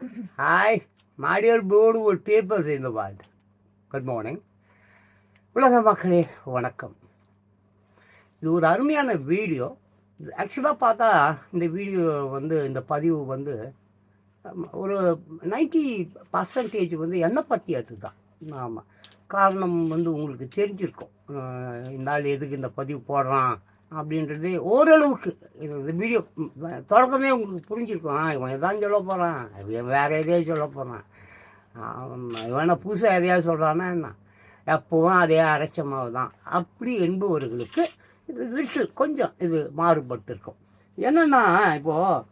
Hi, my dear beautiful people in the world. Good morning. உலக மக்களே வணக்கம். இது ஒரு அருமையான வீடியோ. ஆக்சுவலாக பார்த்தா இந்த வீடியோ இந்த பதிவு ஒரு 90% என்னை பற்றியது தான். ஆமாம், காரணம் உங்களுக்கு தெரிஞ்சிருக்கும். இந்த ஆள் எதுக்கு இந்த பதிவு போடுறான் அப்படின்றது ஓரளவுக்கு இந்த வீடியோ தொடக்கமே உங்களுக்கு புரிஞ்சிருக்கும். இவன் எதான் சொல்ல போகிறான், வேறு எதையாவது சொல்ல போகிறான், இவனை புதுசாக எதையாவது சொல்கிறான்னா என்ன, எப்பவும் அதே அரைச்சமாவு தான் அப்படி என்பவர்களுக்கு இது கொஞ்சம் இது மாறுபட்டு இருக்கும். என்னென்னா, இப்போது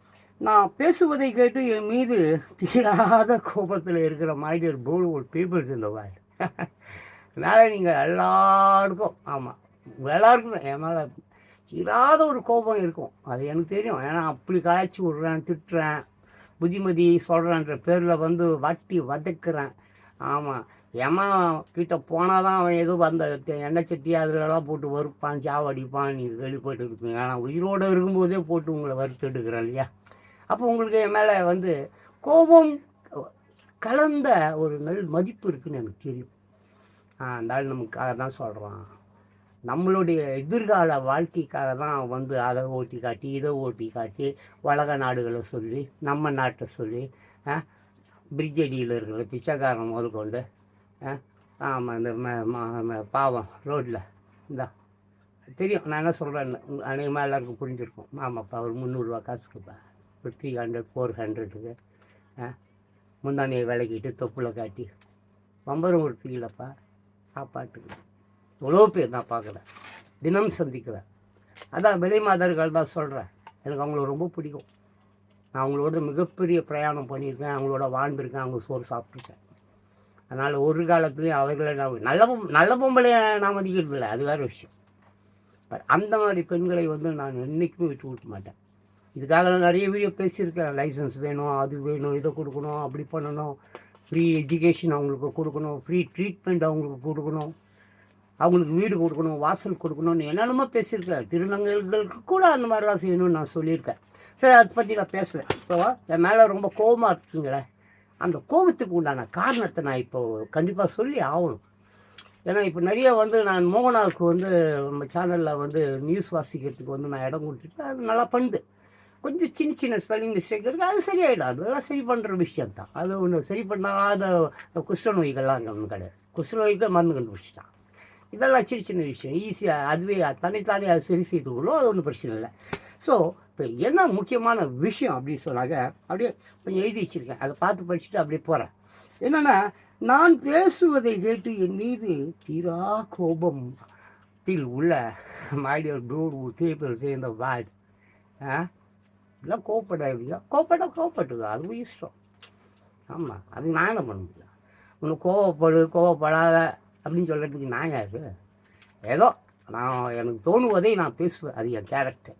நான் பேசுவதை கேட்டு என் மீது தீராத கோபத்தில் இருக்கிற மைடியர் பியூட்டிஃபுல் பீப்புள்ஸ் இந்த வேர்ல்டு. அதனால் நீங்கள் எல்லாருக்கும், ஆமாம் எல்லாருக்குமே என் மேலே தீராத ஒரு கோபம் இருக்கும். அது எனக்கு தெரியும். ஏன்னா அப்படி காய்ச்சி விட்றேன், திட்டுறேன், புத்திமதி சொல்கிறேன்ற பேரில் வட்டி வதக்குறேன். ஆமாம், ஏமா கிட்ட போனால் தான் அவன் எதுவும் எண்ணெய் சட்டி அதிலலாம் போட்டு வறுப்பான், சாவடிப்பான். நீங்கள் கேள்விப்பட்டு இருப்பீங்க. ஆனால் உயிரோடு இருக்கும்போதே போட்டு உங்களை வறுத்து எடுக்கிறேன் இல்லையா? அப்போ உங்களுக்கு என் மேலே கோபம் கலந்த ஒரு மதிப்பு இருக்குதுன்னு எனக்கு தெரியும். அந்த ஆள் நமக்காக தான் சொல்கிறான், நம்மளுடைய எதிர்கால வாழ்க்கைக்காக தான் அதை ஓட்டி காட்டி இதை ஓட்டி காட்டி உலக நாடுகளை சொல்லி நம்ம நாட்டை சொல்லி பிரிட்ஜடியில் இருக்கிற பிச்சைக்காரன் முதற்கொண்டு ஆமாம் இந்த பாவம் ரோட்டில் இந்த தெரியும் நான் என்ன சொல்கிறேன்னு அநேகமாக எல்லாருக்கும் புரிஞ்சிருக்கும். ஆமாப்பா ஒரு 300 காசுக்குப்பா, ஒரு 300 400க்கு முந்தானியை விளக்கிட்டு தொப்புல காட்டி வம்பரம் ஒரு இல்லைப்பா சாப்பாட்டுக்கு. எவ்வளோ பேர் நான் பார்க்குறேன், தினம் சந்திக்கிறேன். அதான் விலை மாதர்கள் தான் சொல்கிறேன். எனக்கு அவங்கள ரொம்ப பிடிக்கும். நான் அவங்களோட மிகப்பெரிய பிரயாணம் பண்ணியிருக்கேன், அவங்களோட வாழ்ந்திருக்கேன், அவங்க சோறு சாப்பிட்ருக்கேன். அதனால் ஒரு காலத்துலேயும் அவர்களை நான் நல்ல பொம்பளையை நான் மதிக்கிறது இல்லை, அது வேறு விஷயம். பட் அந்த மாதிரி பெண்களை நான் என்றைக்குமே விட்டு கொடுக்க மாட்டேன். இதுக்காக நான் நிறைய வீடியோ பேசியிருக்கேன். லைசன்ஸ் வேணும், அது வேணும், இதை கொடுக்கணும், அப்படி பண்ணணும், ஃப்ரீ எஜுகேஷன் அவங்களுக்கு கொடுக்கணும், ஃப்ரீ ட்ரீட்மெண்ட் அவங்களுக்கு கொடுக்கணும், அவங்களுக்கு வீடு கொடுக்கணும், வாசல் கொடுக்கணும்னு என்னென்னமோ பேசியிருக்கேன். திருநங்கைகளுக்கு கூட அந்த மாதிரிலாம் செய்யணும்னு நான் சொல்லியிருக்கேன். சரி, அதை பற்றி நான் பேசுகிறேன். இப்போ என் மேலே ரொம்ப கோபமாக இருக்குங்களே, அந்த கோபத்துக்கு உண்டான காரணத்தை நான் இப்போது கண்டிப்பாக சொல்லி ஆகணும். ஏன்னா இப்போ நிறைய நான் மோகனாவுக்கு நம்ம சேனலில் நியூஸ் வாசிக்கிறதுக்கு நான் இடம் கொடுத்துட்டு அது நல்லா பண்ணுது. கொஞ்சம் சின்ன சின்ன ஸ்பெல்லிங் மிஸ்டேக் இருக்குது, அது சரியாயிடும். அதெல்லாம் சரி பண்ணுற விஷயந்தான். அது ஒன்று சரி பண்ணாத குஷ்டநோய்கள்லாம் அங்கே ஒன்றும் கிடையாது. குஷ்டநோய்க்கு மருந்து கண்டுபிடிச்சிட்டான். இதெல்லாம் சின்ன சின்ன விஷயம், ஈஸியாக அதுவே தன்னைத்தானே அது சரி செய்துக்கொள்ளும், அது ஒன்றும் பிரச்சனை இல்லை. ஸோ இப்போ என்ன முக்கியமான விஷயம் அப்படின்னு சொன்னாங்க, அப்படியே கொஞ்சம் எழுதி வச்சுருக்கேன், அதை பார்த்து படிச்சுட்டு அப்படியே போகிறேன். என்னென்னா, நான் பேசுவதை கேட்டு என் மீது தீரா கோபத்தில் உள்ள my dear beautiful peoples in the world. இதெல்லாம் கோவப்படாதீங்க, கோவப்பட்டுங்க, அதுவும் இஷ்டம். ஆமாம், அது நான் என்ன பண்ண முடியும்? ஒன்று கோவப்படாத அப்படின்னு சொல்கிறதுக்கு நான் யாரு? ஏதோ நான் எனக்கு தோணுவதை நான் பேசுவேன், அது என் கேரக்டர்.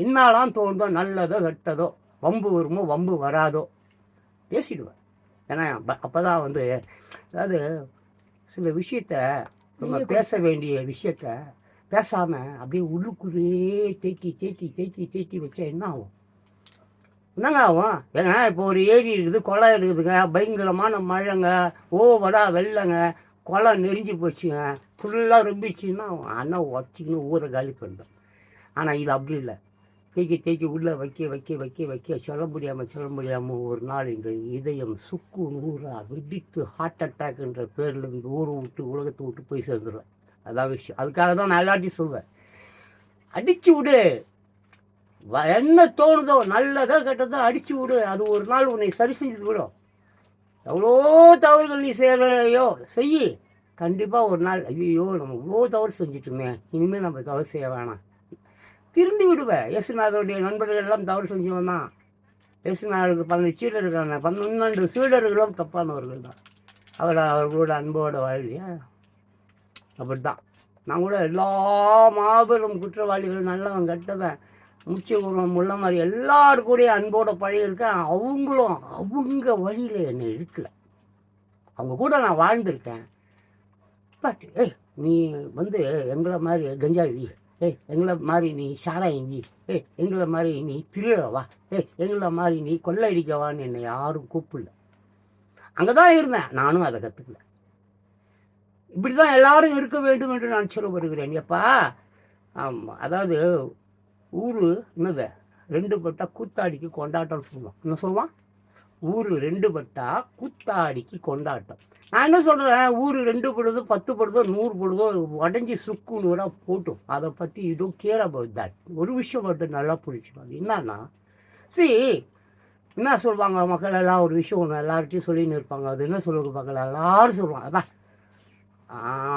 என்னாலாம் தோணுதோ, நல்லதோ கெட்டதோ, வம்பு வருமோ வம்பு வராதோ பேசிடுவேன். ஏன்னா அப்போ தான் அதாவது சில விஷயத்த நம்ம பேச வேண்டிய விஷயத்த பேசாமல் அப்படியே உள்ளுக்குள்ளேயே தேக்கி வச்சா என்ன ஆகும்? என்னங்க ஆகும்? ஏங்க இப்போ ஒரு ஏரி இருக்குது, குளம் இருக்குதுங்க, பயங்கரமான மழைங்க, ஓவரா வெள்ளங்க, குளம் நெறிஞ்சு போச்சுங்க, ஃபுல்லாக ரொம்பிச்சுன்னா அண்ணன் உடச்சிக்கின்னு ஊரை காலி பண்ணிட்டோம். ஆனால் இது அப்படி இல்லை. தேக்கி உள்ளே வைக்க சொல்ல முடியாமல் ஒரு நாள் இந்த இதயம் சுக்கு நூறாக வெடித்து ஹார்ட் அட்டாக்ன்ற பேரில் இந்த ஊரை விட்டு உலகத்தை விட்டு போய் சேர்ந்துடுவேன். அதான் விஷயம். அதுக்காக தான் நான் எல்லாத்தையும் சொல்வேன், அடித்து விடு, என்ன தோணுதோ, நல்லதோ கெட்டதோ அடித்து விடு, அது ஒரு நாள் உன்னை சரி செஞ்சுட்டு விடும். எவ்வளோ தவறுகள் நீ செய்யலையோ செய்யி, கண்டிப்பாக ஒரு நாள் ஐயோ நம்ம இவ்வளோ தவறு செஞ்சுட்டுமே, இனிமேல் நம்ம தவறு செய்ய வேணாம், திருந்தி விடுவேன். இயேசுநாதருடைய நண்பர்கள் எல்லாம் தவறு செஞ்சவன் தான். இயேசுநாதருக்கு 12 சீடர்கள், 12 சீடர்களும் தப்பானவர்கள் தான். அவர்களோட அன்போட வாழ்வியா அப்படி தான். நான் கூட எல்லா மாபெரும் குற்றவாளிகள், நல்லவன் கெட்டவன், முச்சை உருவம் உள்ள மாதிரி எல்லாரு கூட அன்போட பழகிருக்கேன். அவங்களும் அவங்க வழியில் என்னை இருக்கலை, அவங்க கூட நான் வாழ்ந்திருக்கேன். பட் நீ எங்களை மாதிரி கஞ்சாவி எங்களை மாதிரி நீ சாராயங்கி, எங்களை மாதிரி நீ திருடவா, எங்களை மாதிரி நீ கொள்ளையடிக்கவான்னு என்னை யாரும் கூப்பிடல. அங்கே தான் இருந்தேன், நானும் அதை கற்றுக்கல. இப்படி தான் எல்லாரும் இருக்க வேண்டும் என்று நான் சொல்ல வருகிறேன். எப்பா ஆமாம், அதாவது ஊர் என்னது 2 பட்டா கூத்தாடிக்கு கொண்டாட்டம்னு சொல்லுவான். என்ன சொல்லுவான்? ஊர் 2 பட்டா கூத்தாடிக்கு கொண்டாட்டம். நான் என்ன சொல்கிறேன், ஊர் 2 படுதோ 10 படுதோ 100 படுதோ உடஞ்சி சுக்கு நூறாக போட்டும், அதை பற்றி இதுவும் கேர் அபவுட் தட். ஒரு விஷயம் மட்டும் நல்லா பிடிச்சிப்பாங்க. என்னன்னா, என்ன சொல்லுவாங்க மக்கள் எல்லாம், ஒரு விஷயம் ஒன்று எல்லார்ட்டையும் சொல்லின்னு இருப்பாங்க. அது என்ன சொல்லுவாங்க மக்கள் எல்லாரும் சொல்லுவாங்க, அதான்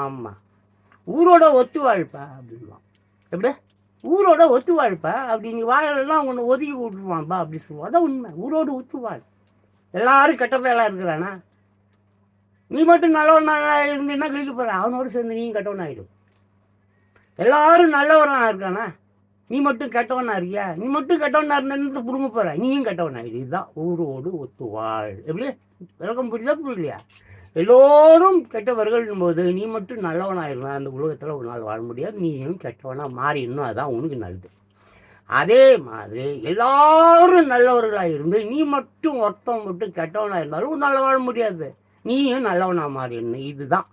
ஆமாம் ஊரோட ஒத்து வாழ்ப்பா அப்படின்வான். எப்படி ஊரோட ஒத்து வாழ்ப்பா, அப்படி நீ வாழலாம் ஒன்று ஒதுக்கி விட்டுருவான்ப்பா அப்படி சொல்லுவான். அதான் உண்மை. ஊரோட ஒத்து வாழ். எல்லாரும் கெட்ட பேலாம் இருக்கிறானா, நீ மட்டும் நல்லவனா இருந்தீங்கன்னா கிழிக்க போகிற, அவனோடு சேர்ந்து நீயும் கெட்டவனா ஆகிடும். எல்லாரும் நல்லவனா இருக்கானா, நீ மட்டும் கெட்டவனா இருக்கியா, நீ மட்டும் கெட்டவனா இருந்தேன்னு பிடுங்க போகிற, நீயும் கெட்டவனா ஆகிடும். இதுதான் ஊரோடு ஒத்து வாழ். எப்படி விளக்கம் புரியுதா புரியலையா? எல்லோரும் கெட்டவர்கள் போது நீ மட்டும் நல்லவனாயிருந்தான் அந்த உலகத்தில் ஒரு நாள் வாழ முடியாது, நீயும் கெட்டவனாக மாறிடணும். அதுதான் உனக்கு நல்லது. அதே மாதிரி எல்லாரும் நல்லவர்களாக இருந்து நீ மட்டும் ஒருத்தன் மட்டும் கெட்டவனாக இருந்தாலும் நல்ல வாழ முடியாது, நீயும் நல்லவனாக மாறிடணும். இதுதான்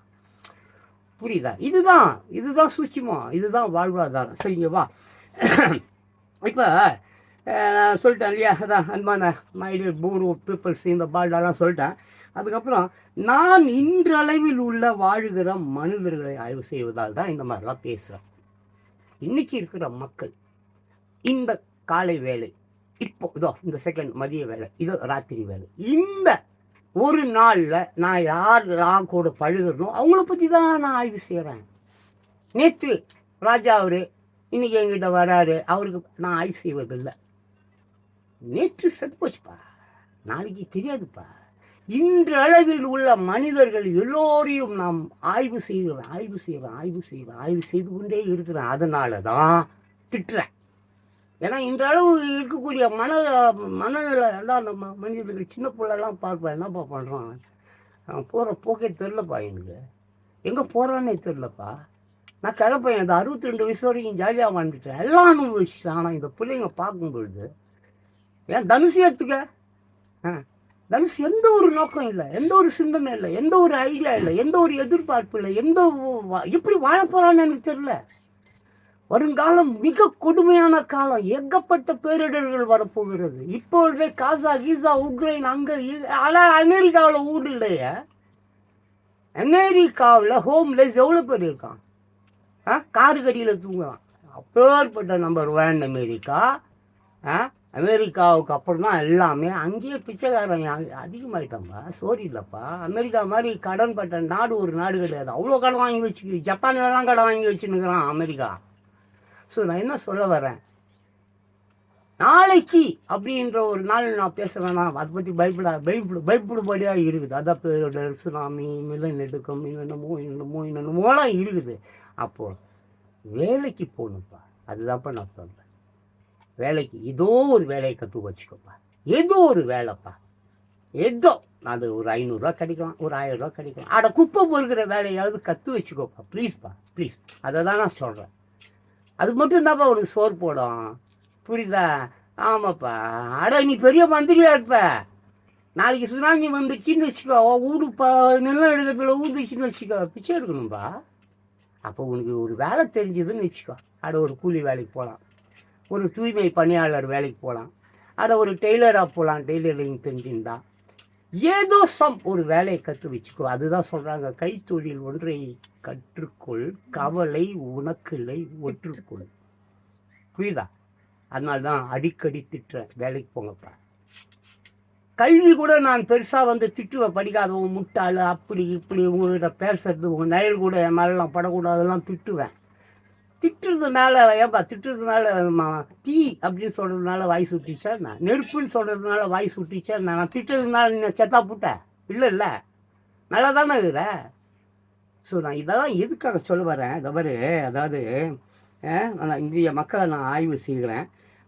புரியுதா? இதுதான் சூட்சுமம், இதுதான் வாழ்வாதாரம். சரிங்கப்பா. இப்போ நான் சொல்லிட்டேன் இல்லையா, அதான் அன்பான my dear board of peoples இந்த பால்டெல்லாம் சொல்லிட்டேன். அதுக்கப்புறம் நான் இன்றளவில் உள்ள வாழ்கிற மனிதர்களை ஆய்வு செய்வதால் தான் இந்த மாதிரிலாம் பேசுகிறேன். இன்றைக்கி இருக்கிற மக்கள் இந்த காலை வேலை, இப்போ இதோ இந்த செகண்ட் மதிய வேலை, இதோ ராத்திரி வேலை, இந்த ஒரு நாளில் நான் யாரெல்லாம் கூட பழகிறனோ அவங்கள பற்றி தான் நான் ஆய்வு செய்கிறேன். நேற்று ராஜா அவர் இன்றைக்கி என்கிட்ட வராரு, அவருக்கு நான் ஆய்வு செய்வதில்லை. நேற்று செத்து போச்சுப்பா, நாளைக்கு தெரியாதுப்பா. இன்று அளவில் உள்ள மனிதர்கள் எல்லோரையும் நாம் ஆய்வு செய்து கொண்டே இருக்கிறேன். அதனால தான் திட்டுறேன். ஏன்னா இன்றளவு இருக்கக்கூடிய மனநிலை எல்லாம் நம்ம மனிதர்கள், சின்ன பிள்ளைலாம் பார்ப்பேன், என்னப்பா பண்ணுறான், போகிற போக்கே தெரிலப்பா, எனக்கு எங்கே போகிறான்னே தெரிலப்பா. நான் கிளப்பேன், இந்த 62 வயசு வரைக்கும் ஜாலியாக வாழ்ந்துட்டேன், எல்லாம் அனுபவிச்சிட்டேன். ஆனால் இந்த பிள்ளைங்க பார்க்கும்பொழுது ஏன் தனுசு ஏற்றுக்க, தனுசு எந்த ஒரு நோக்கம் இல்லை, எந்த ஒரு சிந்தனை இல்லை, எந்த ஒரு ஐடியா இல்லை, எந்த ஒரு எதிர்பார்ப்பு இல்லை, எப்படி வாழ போகிறான்னு எனக்கு தெரியல. வருங்காலம் மிக கொடுமையான காலம், ஏகப்பட்ட பேரிடர்கள் வரப்போகிறது. இப்பொழுதே காசா கீசா உக்ரைன் அங்கே, ஆனால் அமெரிக்காவில் வீடு இல்லையே. அமெரிக்காவில் ஹோம்லெஸ் எவ்வளோ பேர் இருக்கான், காரு கடியில் தூங்குறான். அப்பேற்பட்ட நம்பர் 1 அமெரிக்கா. அமெரிக்காவுக்கு அப்புறம் தான் எல்லாமே. அங்கேயே பிச்சைக்காரன் அதிகமாகிட்டான்பா, சோரி இல்லைப்பா. அமெரிக்கா மாதிரி கடன் பட்ட நாடு ஒரு நாடு கிடையாது. அவ்வளோ கடன் வாங்கி வச்சுக்கு, ஜப்பான்லாம் கடன் வாங்கி வச்சுன்னுக்குறான் அமெரிக்கா. ஸோ நான் என்ன சொல்ல வரேன், நாளைக்கு அப்படின்ற ஒரு நாள் நான் பேச வேணாம், அதை பற்றி பயப்படுபடியாக இருக்குது. அதான் பேரிடர், சுனாமி, நிலநடுக்கம், என்னென்னமோலாம் இருக்குது. அப்போது வேலைக்கு போகணும்ப்பா, அதுதான்ப்பா நான் சொல்கிறேன். வேலைக்கு ஏதோ ஒரு வேலையை கற்று வச்சுக்கோப்பா, ஏதோ ஒரு வேலைப்பா, ஏதோ அது ஒரு 500 ரூபா கிடைக்கலாம், ஒரு 1000 ரூபா கிடைக்கலாம். அட குப்பை பொறுக்கிற வேலையாவது கற்று வச்சுக்கோப்பா, ப்ளீஸ்ப்பா ப்ளீஸ். அதை தான் நான் சொல்கிறேன். அது மட்டும்தான்ப்பா ஒரு சோறு போடும், புரியுதா? ஆமாப்பா. அட நீ பெரிய மந்திரியாக இருப்ப, நாளைக்கு சுனாமி வந்துடுச்சின்னு வச்சுக்கோ, ஊடுப்பா நிலம் எடுக்கிறதுல ஊதுச்சின்னு வச்சுக்கோ, பிச்சை எடுக்கணும்பா. அப்போ உனக்கு ஒரு வேலை தெரிஞ்சதுன்னு வச்சுக்கோ, அட ஒரு கூலி வேலைக்கு போகலாம், ஒரு தூய்மை பணியாளர் வேலைக்கு போகலாம், அட ஒரு டெய்லராக போகலாம், டெய்லரிங் தெரிஞ்சுருந்தா ஏதோ ஒரு வேலையை கற்று வச்சுக்கோ. அதுதான் சொல்கிறாங்க, கைத்தொழில் ஒன்றை கற்றுக்கொள், கவலை உனக்கில்லை ஒற்றுக்கொள். புரியுதா? அதனால்தான் அடிக்கடி திட்டுறேன், வேலைக்கு போங்கப்பா. கல்வி கூட நான் பெருசாக திட்டுவேன், படிக்காதவங்க முட்டாள் அப்படி இப்படி உங்கள்கிட்ட பேசுறது, உங்கள் நயல் கூட என் மேலாம் படக்கூடாதெல்லாம் திட்டுவேன். திட்டுறதுனால ஏன்பா திட்டுறதுனால தீ அப்படின்னு சொல்கிறதுனால வாய் சுட்டிச்சா, நான் நெருப்புன்னு சொல்கிறதுனால வாய் சுட்டிச்சா, நான் திட்டுறதுனால நீ செத்தா புட்டேன் இல்லை நல்லா தானே இருக்கிற. ஸோ நான் இதெல்லாம் எதுக்காக சொல்ல வரேன், தவறு. அதாவது இந்திய மக்களை நான் ஆய்வு செய்கிறேன்.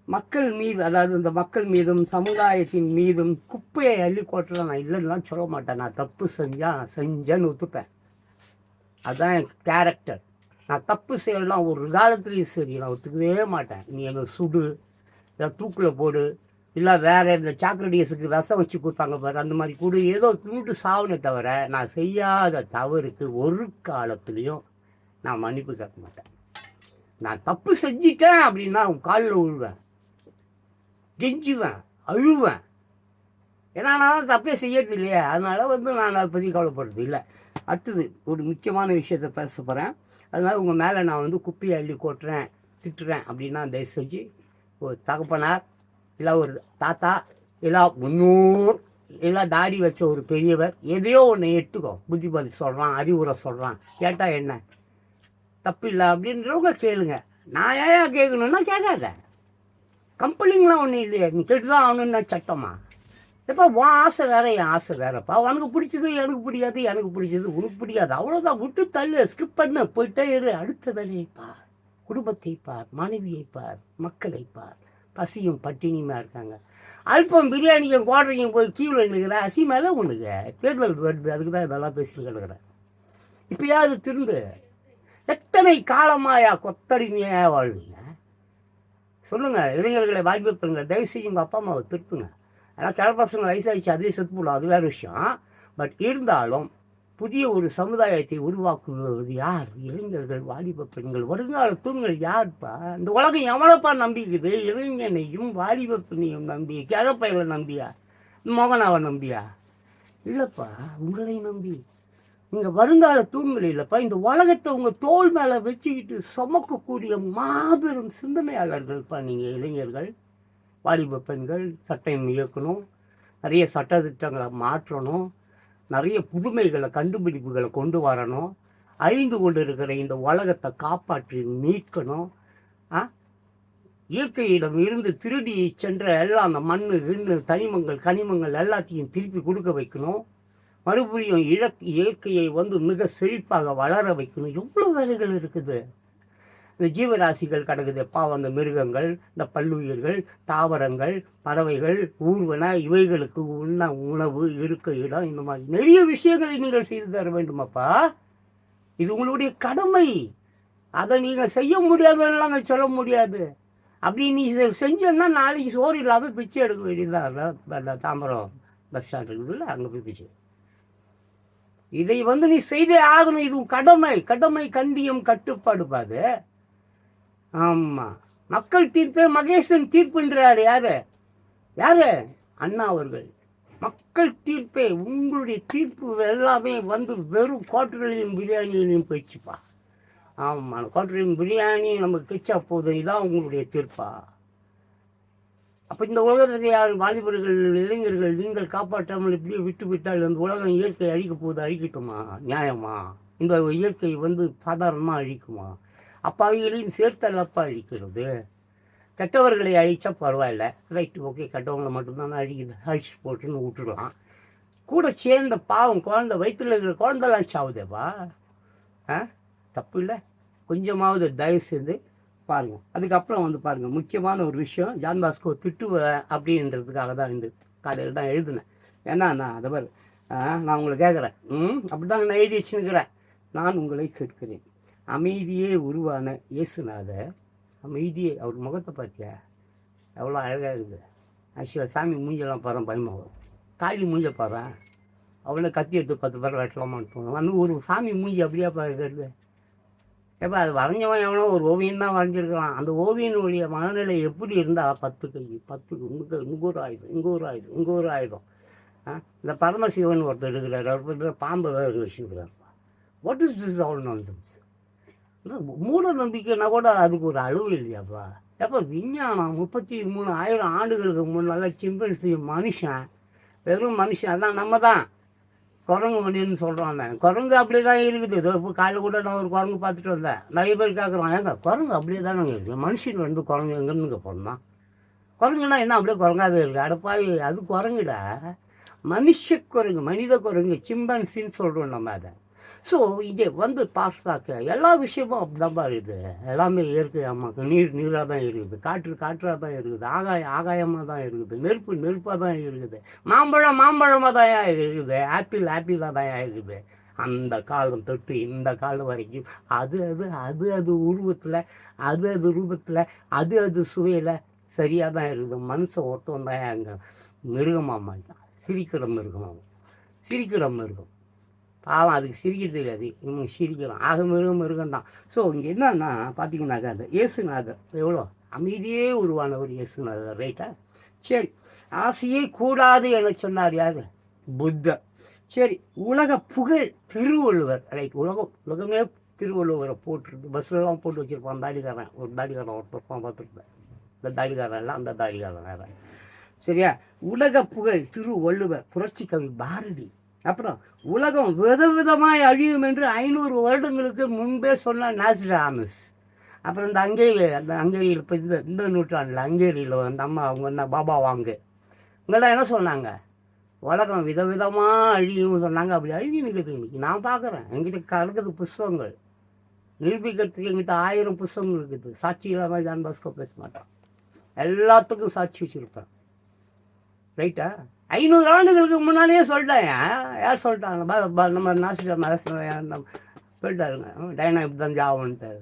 மக்கள் மீது, அதாவது இந்த மக்கள் மீதும் சமுதாயத்தின் மீதும் குப்பையை அள்ளி கொட்டுறேன். நான் இல்லைன்னா சொல்ல மாட்டேன், நான் தப்பு செஞ்சேன்னு ஒத்துப்பேன். அதுதான் எனக்கு கேரக்டர். நான் தப்பு செய்யலாம் ஒரு காலத்துலேயும் சரி நான் ஒத்துக்கவே மாட்டேன். நீ என்னை சுடு, இல்லை தூக்கில் போடு, இல்லை வேறு இந்த சாக்ரடியஸுக்கு ரசம் வச்சு கொடுத்தாங்க பாரு அந்த மாதிரி கொடு, ஏதோ தின்னுட்டு சாவுனே தவிர நான் செய்யாத தவறுக்கு ஒரு காலத்துலேயும் நான் மன்னிப்பு கேட்க மாட்டேன். நான் தப்பு செஞ்சிட்டேன் அப்படின்னா உன் காலில் விழுவேன், கெஞ்சுவேன், அழுவேன். ஏன்னா நான் தப்பே செய்யறது இல்லையா, அதனால் நான் அதை பற்றி கவலைப்படுறது இல்லை. அடுத்தது ஒரு முக்கியமான விஷயத்த பேச போகிறேன். அதனால் உங்கள் மேலே நான் குப்பையை அள்ளி கொட்டுறேன், திட்டுறேன் அப்படின்னா தயவு செஞ்சு ஒரு தகப்பனார், இல்லை ஒரு தாத்தா, இல்லை முன்னூறு, இல்லை தாடி வச்ச ஒரு பெரியவர், எதையோ ஒன்று எடுத்துக்கோ. புத்திமதி சொல்கிறான், அறிவுரை சொல்கிறான், கேட்டால் என்ன தப்பு இல்லை அப்படின்றவங்க கேளுங்க. நான் ஏன் கேட்கணுன்னா கேட்காத. கம்பெனிங்களாம் ஒன்றும் இல்லையா, நீ கேட்டு தான் ஆகணுன்னா சட்டமா? எப்போ உன் ஆசை வேறு என் ஆசை வேறப்பா. உனக்கு பிடிச்சது எனக்கு பிடிக்காது, எனக்கு பிடிச்சது உனக்கு பிடிக்காது, அவ்வளோதான். விட்டு தள்ளு, ஸ்கிப் பண்ணு, போயிட்டே இரு. அடுத்த வேலையை பார், குடும்பத்தை பார், மனைவியை பார், மக்களை பார். பசியும் பட்டினியுமா இருக்காங்க. அல்பம் பிரியாணிக்கும் கோட்டரையும் போய் கீழே நிற்கிற அசி மேலே உனக்கு தேர்தல் வருது, அதுக்கு தான் இதெல்லாம் பேசிட்டு கிடக்குறேன். இப்போயாவது திருந்து. எத்தனை காலமாயா கொத்தடிமையா வாழ்வீங்க சொல்லுங்கள். இளைஞர்களை வாய்ப்பு பெறுங்க. தயவு செய்து உங்கள் அப்பா அம்மாவை திருப்புங்க. ஆனால் கிழ பசங்க வயசாகிடுச்சு, அதே செத்து போடலாம், அது வேறு விஷயம். பட் இருந்தாலும் புதிய ஒரு சமுதாயத்தை உருவாக்குவது யார்? இளைஞர்கள், வாலிப பெண்கள், வருங்கால தூண்கள் யார்ப்பா? இந்த உலகம் எவ்வளோப்பா நம்பிக்குது? இளைஞனையும் வாலிப பெண்ணையும் நம்பி, கிழப்பையில நம்பியா, மோகனாவை நம்பியா? இல்லைப்பா, உங்களை நம்பி. நீங்கள் வருங்கால தூண்கள் இல்லைப்பா. இந்த உலகத்தை உங்கள் தோல் மேலே வச்சுக்கிட்டு சுமக்கக்கூடிய மாபெரும் சிந்தனையாளர்கள்ப்பா நீங்கள் இளைஞர்கள், வாலிப பெண்கள். சட்டம் இயக்கணும், நிறைய சட்டத்திட்டங்களை மாற்றணும், நிறைய புதுமைகளை கண்டுபிடிப்புகளை கொண்டு வரணும், அழிந்து கொண்டு இருக்கிற இந்த உலகத்தை காப்பாற்றி மீட்கணும். இயற்கையிடம் இருந்து திருடி சென்ற எல்லாம் அந்த மண், கிண்ணு, தனிமங்கள், கனிமங்கள் எல்லாத்தையும் திருப்பி கொடுக்க வைக்கணும். மறுபடியும் இயற்கையை மிக செழிப்பாக வளர வைக்கணும். எவ்வளோ வேலைகள் இருக்குது. இந்த ஜீவராசிகள் கிடக்குது பாவம், அந்த மிருகங்கள், இந்த பல்லுயிர்கள், தாவரங்கள், பறவைகள், ஊர்வன, இவைகளுக்கு உணவு, இருக்க இடம், இந்த மாதிரி நிறைய விஷயங்களை நீங்கள் செய்து தர வேண்டுமாப்பா. இது உங்களுடைய கடமை. அதை நீங்கள் செய்ய முடியாதுன்னு சொல்ல முடியாது. அப்படி நீ செஞ்சோன்னா நாளைக்கு சோறு இல்லாமல் பிச்சை எடுக்க வேண்டியதான். தாம்பரம் பஸ் ஸ்டாண்ட் இருக்குதுல்ல, அங்கே போய் பிச்சை. இதை நீ செய்தே ஆகணும். இது கடமை. கடமை கண்டியம் கட்டுப்பாடு பாது. ஆமாம், மக்கள் தீர்ப்பே மகேசன் தீர்ப்புன்றார். யாரு யாரு? அண்ணா அவர்கள். மக்கள் தீர்ப்பே. உங்களுடைய தீர்ப்பு எல்லாமே வெறும் கோட்டரையும் பிரியாணியிலையும் போயிடுச்சுப்பா. ஆமாம், கோட்டரையும் பிரியாணி நமக்கு கிச்சா போதும். இதான் உங்களுடைய தீர்ப்பா? அப்போ இந்த உலகத்தை யார் வாலிபர்கள், இளைஞர்கள் நீங்கள் காப்பாற்றாமல் இப்படியே விட்டு விட்டால் இந்த உலகம் இயற்கை அழிக்க போது அழிக்கட்டுமா? நியாயமா? இந்த இயற்கை சாதாரணமாக அழிக்குமா? அப்பாவிகளையும் சேர்த்தல்லப்பா அழிக்கிறது. கெட்டவர்களை அழிச்சா பரவாயில்ல, ரைட்டு, ஓகே, கெட்டவங்களை மட்டும்தான் அழிக்குது, அழிச்சு போட்டுன்னு விட்டுடலாம். கூட சேர்ந்த பாவம் குழந்தை, வயிற்றில் இருக்கிற குழந்தைலாம் சாவுதேப்பா. தப்பு இல்லை. கொஞ்சமாவது தயவு செய்து பாருங்கள். அதுக்கப்புறம் பாருங்கள், முக்கியமான ஒரு விஷயம். ஜான் பாஸ்கோ திட்டுவேன் அப்படின்றதுக்காக தான் இந்த காலையில் தான் எழுதினேன். ஏன்னா நான் அதை பாரு, நான் உங்களை கேட்குறேன். அப்படி தான் நான் எழுதி வச்சுன்னுக்கிறேன். நான் உங்களை கேட்கிறேன். அமைதியே உருவான இயேசுநாதர், அமைதியே. அவர் முகத்தை பார்த்தியா எவ்வளோ அழகாக இருக்குது. ஆக்சுவலாக சாமி மூஞ்செல்லாம் பாரு, பயமாக. காளி மூஞ்ச பாரு, அவ்வளோ கத்தி எடுத்து 10 பேர் வெட்டலாமான்னு தோணும். ஒரு சாமி மூஞ்சி அப்படியே பார்க்கறது. எப்போ அது வரைஞ்சவன் எவனோ ஒரு ஓவியம் தான் வரைஞ்சிருக்கலாம். அந்த ஓவியனுடைய மனநிலை எப்படி இருந்தால் 10 கை 10 இங்கே ஒரு ஆயுதம், இங்கே ஒரு ஆயுதம், இங்கே ஒரு ஆயுதம். இந்த பரமசிவன் ஒருத்தர் இருக்கிறார், அவர் பாம்பை வேறு வச்சுருக்கிறார்ப்பா. What is this all nonsense? மூட நம்பிக்கைன்னா கூட அதுக்கு ஒரு அளவு இல்லையாப்பா. எப்போ விஞ்ஞானம் 33,000 ஆண்டுகளுக்கு முன்னால் சிம்பன்சி மனுஷன், வெறும் மனுஷன். அதான் நம்ம தான் குரங்கு மணின்னு சொல்கிறான். குரங்கு அப்படியே தான் இருக்குது. இப்போ காலையில் கூட நான் ஒரு குரங்கு பார்த்துட்டு வந்தேன். நிறைய பேர் கேட்குறோம், ஏங்க குரங்கு அப்படியே தானே இருக்குது, மனுஷன் குரங்கு எங்கன்னு போனோம்னா, குரங்குன்னா என்ன அப்படியே குரங்காவே இருக்குது? அடப்பாய், அது குரங்குடா, மனுஷ குரங்கு, மனித குரங்கு, சிம்பன்சின்னு சொல்கிறோம் நம்ம அதை. ஸோ இதை பார்த்தாக்க எல்லா விஷயமும் அப்படிதான்ப்பா இருக்குது. எல்லாமே இயற்கை. ஆமாம், நீர் நீராக தான் இருக்குது, காற்று காற்றாக தான் இருக்குது, ஆகாயமாக தான் இருக்குது, நெருப்பாக தான் இருக்குது, மாம்பழமாக தான் இருக்குது, ஆப்பிளாக தான் இருக்குது. அந்த காலம் தொட்டு இந்த காலம் வரைக்கும் அது அது அது அது உருவத்தில் அது அது ரூபத்தில் அது அது சுவையில் சரியாக தான் இருக்குது. மனுஷன் ஒருத்தம் தான் அங்கே மிருகமாக மாட்டான், சிரிக்கிற மிருகம் பாவம், அதுக்கு சிரிக்க தெரியாது, இவங்க சிரிக்கிறோம், ஆக மிருகம் தான். ஸோ இங்கே என்னன்னா பார்த்தீங்கன்னாக்கா அந்த இயேசுநாதர் எவ்வளோ அமைதியே உருவான ஒரு இயேசுநாதர், ரைட்டா? சரி, ஆசையே கூடாது என சொன்னார் யார்? புத்தர். சரி, உலக புகழ் திருவள்ளுவர், ரைட்? உலகமே திருவள்ளுவரை போட்டுருக்கு, பஸ்லலாம் போட்டு வச்சுருப்பான் தாடிக்காரன், ஒரு தாடிக்காரன் ஒருத்தருப்பான் பார்த்துருப்பேன். இந்த தாடிக்காரன் இல்லை, அந்த தாடிக்காரன் வேறு. சரியா? உலக புகழ் திருவள்ளுவர், புரட்சி கவி பாரதி. அப்புறம் உலகம் விதவிதமாய் அழியும் என்று 500 வருடங்களுக்கு முன்பே சொன்ன நாஸ்ட்ராடமஸ். அப்புறம் இந்த ஹங்கேரியில் இப்போ இந்த நூற்றாண்டில் ஹங்கேரியில் அந்த அம்மா அவங்க என்ன பாபா வாங்க இங்கெல்லாம் என்ன சொன்னாங்க? உலகம் விதவிதமாக அழியும்னு சொன்னாங்க. அப்படி அழிஞ்சுன்னு இன்னைக்கு நான் பார்க்குறேன். என்கிட்ட கலக்குது புஸ்தகங்கள், நிரூபிக்கிறதுக்கு எங்கிட்ட 1000 புஸ்தகங்கள் இருக்குது. சாட்சி இல்லாமல் ஜான் பாஸ்கோ பேச மாட்டான், எல்லாத்துக்கும் சாட்சி வச்சுருப்பேன், ரைட்டா? 500 ஆண்டுகளுக்கு முன்னாடியே சொல்லிட்டேன். யார் சொல்லிட்டாங்க? நம்ம நாஸ்ட்ராடமஸ் சொல்லிட்டாருங்க. டைனா இப்படி தான் ஜாவன்ட்டார்,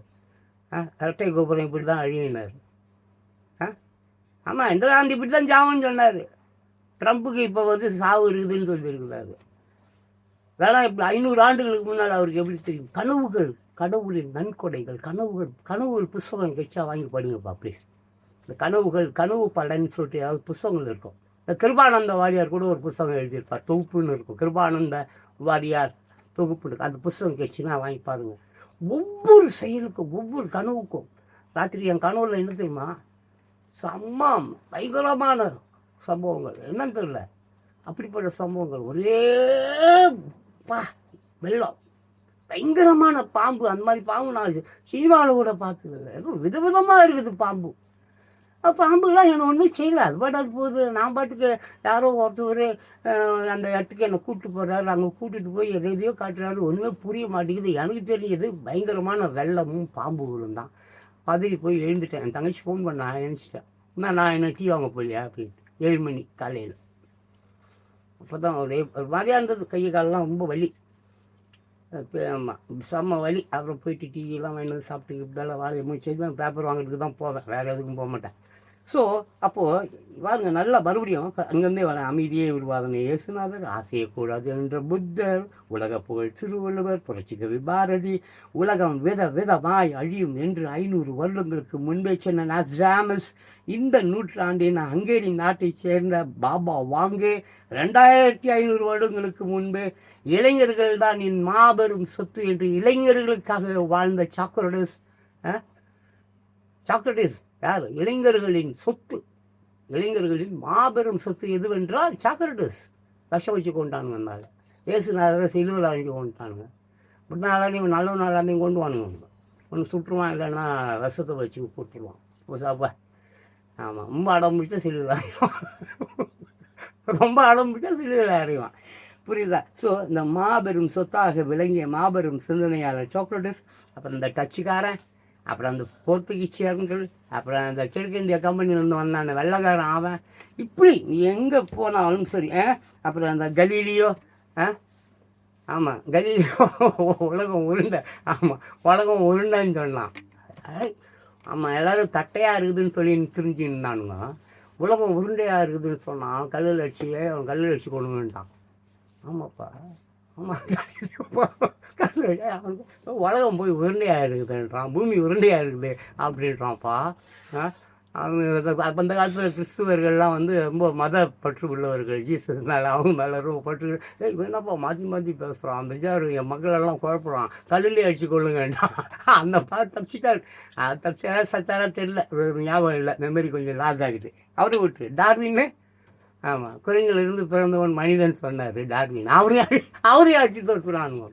கரெக்டாக கோபுரம் இப்படி தான் அழியினார். ஆமாம், இந்திரா காந்தி இப்படி தான் ஜாவன்னு சொன்னார். ட்ரம்ப்புக்கு இப்போ வந்து சாவு இருக்குதுன்னு சொல்லியிருக்கிறாரு. வேணாம், இப்படி 500 ஆண்டுகளுக்கு முன்னால் அவருக்கு எப்படி தெரியும்? கனவுகள், கடவுளின் நன்கொடைகள், கனவுகள் புஸ்தகம் வச்சா வாங்கி படிங்கப்பா ப்ளீஸ். இந்த கனவு பலன்னு சொல்லிட்டு ஏதாவது புஸ்தகங்கள் இருக்கும். இந்த கிருபானந்த வாரியார் கூட ஒரு புஸ்தகம் எழுதியிருப்பார், தொகுப்புன்னு இருக்கும். கிருபானந்த வாரியார் தொகுப்பு, அந்த புஸ்தகம் கிடைச்சின்னா வாங்கி பாருங்கள். ஒவ்வொரு செயலுக்கும், ஒவ்வொரு கனவுக்கும். ராத்திரி என் கனவுல என்ன தெரியுமா? சம்மம் பயங்கரமான சம்பவங்கள், என்னன்னு தெரியல, அப்படிப்பட்ட சம்பவங்கள். ஒரே வெள்ளம், பயங்கரமான பாம்பு. அந்த மாதிரி பாம்பு நான் சினிமாவில் கூட பார்த்ததில்லை. எதுவும் விதவிதமாக இருக்குது பாம்பு. பாம்புலாம் என்னை ஒன்றும் செய்யலை, அது பாட்டு அது போகுது. நான் பாட்டுக்கு யாரோ ஒருத்தர் அந்த இடத்துக்கு என்னை கூப்பிட்டு போகிறாரு, அங்கே கூட்டிகிட்டு போய் எதையோ காட்டுறாரு, ஒன்றுமே புரிய மாட்டேங்குது. எனக்கு தெரிஞ்சது பயங்கரமான வெள்ளமும் பாம்புகளும் தான். பதறி போய் எழுந்துட்டேன். என் தங்கச்சி ஃபோன் பண்ண, நான் எழுந்துச்சிட்டேன். நான் என்ன டீ வாங்க போகலையா அப்படின்ட்டு. 7 மணி காலையில். அப்போ தான் ஒரு மாதிரியாக இருந்தது, கை காலெலாம் ரொம்ப வலி. ஆமாம், செம்ம வலி. அப்புறம் போயிட்டு டீலாம் வாங்கி வந்து சாப்பிட்டு இப்படிலாம் வாழை முடிச்சு பேப்பர் வாங்குறதுக்கு தான் போவேன், வேறு எதுக்கும் போக மாட்டேன். ஸோ அப்போது பாருங்க, நல்லா மறுபடியும் அங்கேருந்தே வர அமைதியே உருவாதனை இயேசுநாதர், ஆசையே கூடாது என்ற புத்தர், உலக புகழ் திருவள்ளுவர், புரட்சி கவி பாரதி, உலகம் விதமாய் அழியும் என்று 500 வருடங்களுக்கு முன்பே சொன்ன நாஸ்ட்ராடமஸ், இந்த நூற்றாண்டின் ஹங்கேரி நாட்டைச் சேர்ந்த பாபா வாங்கே 2500 வருடங்களுக்கு முன்பே இளைஞர்கள் தான் என் மாபெரும் சொத்து என்று இளைஞர்களுக்காக வாழ்ந்த சாக்ரட்டிஸ் யார்? இளைஞர்களின் சொத்து, இளைஞர்களின் மாபெரும் சொத்து எதுவென்றால் சாக்ரட்டிஸ். விஷம் வச்சு கொண்டானுங்க. இருந்தாலும் இயேசுநாதர் சிலுவையில் அழிஞ்சு கொண்டானுங்க. இப்படி நாளானையும் நல்ல நாளானையும் கொண்டு வானுங்க. ஒன்று சுற்றுவான், இல்லைன்னா விஷத்தை வச்சு போட்டுருவான். சாப்பா ஆமாம், ரொம்ப அடம் பிடிச்சா சிலுவையில் அறைவான், ரொம்ப அடம் பிடிச்சா சிலுவையில் அறைவான். புரியுதா? ஸோ இந்த மாபெரும் சொத்தாக விளங்கிய மாபெரும் சிந்தனையாளர் சாக்ரட்டிஸ், அப்புறம் இந்த டச்சுக்காரன், அப்புறம் அந்த போர்த்துகீசியர்கள், அப்புறம் அந்த கிழக்கிந்திய கம்பெனிலேருந்து வந்தான வெள்ளக்காரன் அவன், இப்படி நீ எங்கே போனாலும் சரி. அப்புறம் அந்த கலீலியோ, ஆமாம் கலீலியோ உலகம் உருண்டை, ஆமாம் உலகம் உருண்டைன்னு சொன்னான். ஆமாம், எல்லோரும் தட்டையாக இருக்குதுன்னு சொல்லி தெரிஞ்சுருந்தானுங்க. உலகம் உருண்டையாக இருக்குதுன்னு சொன்னான். கல்லில் அடிச்சு கொண்டு வந்துட்டான். ஆமாப்பா, ஆமாம், உலகம் போய் உருண்டையாக இருக்குதுன்றான், பூமி உருண்டையாக இருக்குது அப்படின்றான்ப்பா. அப்போ அந்த காலத்தில் கிறிஸ்துவர்கள்லாம் வந்து ரொம்ப மத பற்று உள்ளவர்கள், ஜீசஸ் மேலே அவங்க மேலே ரொம்ப பற்று. என்னப்பா மாற்றி பேசுகிறான், அந்த என் மக்களெல்லாம் குழப்பறான், கல்லிலே அடிச்சு கொள்ளுங்கன்றான். அந்த பார்த்து தப்பிச்சிட்டார். தப்பிச்சா சத்தாரா தெரியல, ஞாபகம் இல்லை, மெமரி கொஞ்சம் லாஸ் ஆகிட்டு. அவரு விட்டு டார்வின்னு, ஆமாம், குரங்கிலிருந்து பிறந்தவன் மனிதன் சொன்னார் டார்வின். அவரே அடிச்சு தோற்றுறானுங்க.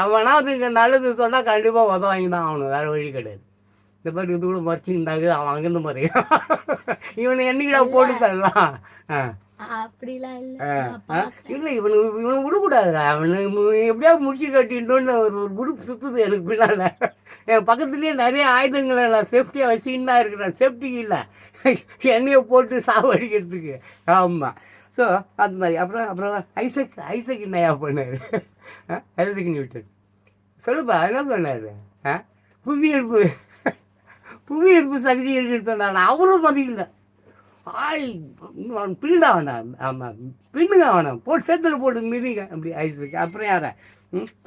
எவனாவது இங்கே நல்லது சொன்னால் கண்டிப்பாக உதவ வாங்கி தான் ஆகணும், வேறு வழி கிடையாது. இந்த மாதிரி இது கூட மறைச்சிருந்தாங்க, அவன் அங்கேருந்து மாதிரி இவனை என்னைக்கிடா போட்டு தரலாம். இல்லை, இவனை விடக்கூடாதுடா. அவனு எப்படியாவது முடிச்சு கட்டிட்டோன்னு ஒரு குரூப் சுற்றுது எனக்கு பின்னால். என் பக்கத்துலேயே நிறைய ஆயுதங்களை நான் சேஃப்டியாக வச்சுக்கின்னு தான் இருக்கிறேன். சேஃப்டிக்கு இல்லை, எண்ணெயை போட்டு சாவு அடிக்கிறதுக்கு. ஆமாம். ஸோ அது மாதிரி அப்புறம் ஐசக் என்னையா பண்ணார்? ஐசக் நியூட்டன் சொல்லுப்பா அதெல்லாம் சொன்னார். புவியீர்ப்பு புவியீர்ப்பு சக்தி இருக்குன்னு சொன்னாங்க. அவரும் மதிக்கல. பின்னுங்க அவனை, ஆமாம் பின்னுங்க அவனை போட்டு சேத்துல போட்டு மிதிங்க அப்படி ஐஸுக்கு. அப்புறம் யாரை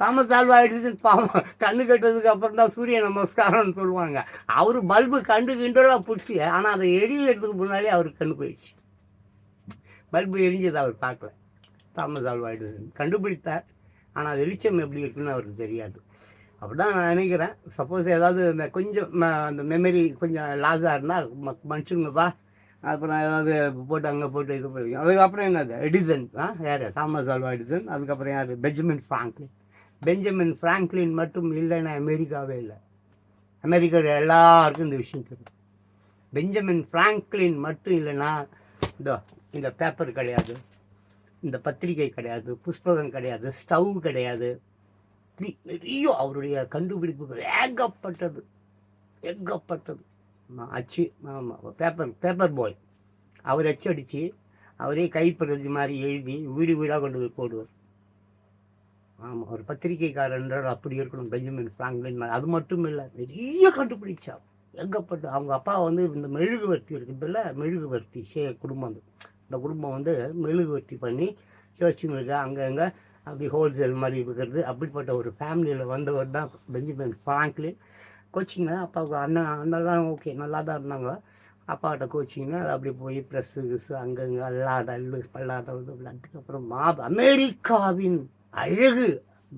தாமஸ் ஆல்வா எடிசன் பாவம் கண்ணு கட்டுறதுக்கு அப்புறம் தான் சூரிய நமஸ்காரம்னு சொல்லுவாங்க. அவர் பல்பு கிண்டலாம் பிடிச்சி, ஆனால் அதை எரியறதுக்கு முன்னாலே அவருக்கு கண்ணு போயிடுச்சு. பல்பு எரிஞ்சதை அவர் பார்க்கல. தாமஸ் ஆல்வா எடிசன் கண்டுபிடித்தார், ஆனால் வெளிச்சம் எப்படி இருக்குன்னு அவருக்கு தெரியாது. அப்படி தான் நான் நினைக்கிறேன். சப்போஸ் ஏதாவது இந்த கொஞ்சம் அந்த மெமரி கொஞ்சம் லாஸாக இருந்தால் மனுஷங்கப்பா, அப்புறம் ஏதாவது போட்டு அங்கே போட்டு இது பண்ணிக்கும். அதுக்கப்புறம் என்னது எடிசன், யார் தாமஸ் ஆல்வா எடிசன். அதுக்கப்புறம் யார் பெஞ்சமின் ஃப்ராங்க்லின் மட்டும் இல்லைன்னா அமெரிக்காவே இல்லை. அமெரிக்கா எல்லாருக்கும் இந்த விஷயம் தெரியும். பெஞ்சமின் ஃப்ராங்க்லின் மட்டும் இல்லைன்னா இந்த பேப்பர் கிடையாது, இந்த பத்திரிகை கிடையாது, புஸ்தகம் கிடையாது, ஸ்டவ் கிடையாது. இப்படி நிறைய அவருடைய கண்டுபிடிப்புகள் ஏகப்பட்டது. அச்சு, ஆமாம் பேப்பர் பாய். அவர் அச்சடித்து அவரே கைப்பிரதி மாதிரி எழுதி வீடு வீடாக கொண்டு போய் போடுவார். ஆமாம், ஒரு பத்திரிகைக்காரன்ற அப்படி இருக்கணும் பெஞ்சமின் ஃப்ராங்க்லின். அது மட்டும் இல்லை, நிறைய கண்டுபிடிச்சா ஏகப்பட்டு. அவங்க அப்பா வந்து இந்த மெழுகுவர்த்தி இருக்குதுல்ல, மெழுகுவர்த்தி குடும்பம். இந்த குடும்பம் வந்து மெழுகுவர்த்தி பண்ணி சர்ச்சுங்களுக்கு அங்கங்கே அப்படி ஹோல்சேல் மாதிரி இருக்கிறது. அப்படிப்பட்ட ஒரு ஃபேமிலியில் வந்தவர் தான் பெஞ்சமின் ஃப்ராங்க்லின். கோச்சிங்க அப்பாவுக்கு அண்ணன் ஓகே நல்லா தான் இருந்தாங்க. அப்பாக்கிட்ட கோச்சிங்கன்னா அப்படி போய் ப்ரெஸ்ஸு அங்கங்கே அல்லாத பல்லாத அதுக்கப்புறம் அமெரிக்காவின் அழகு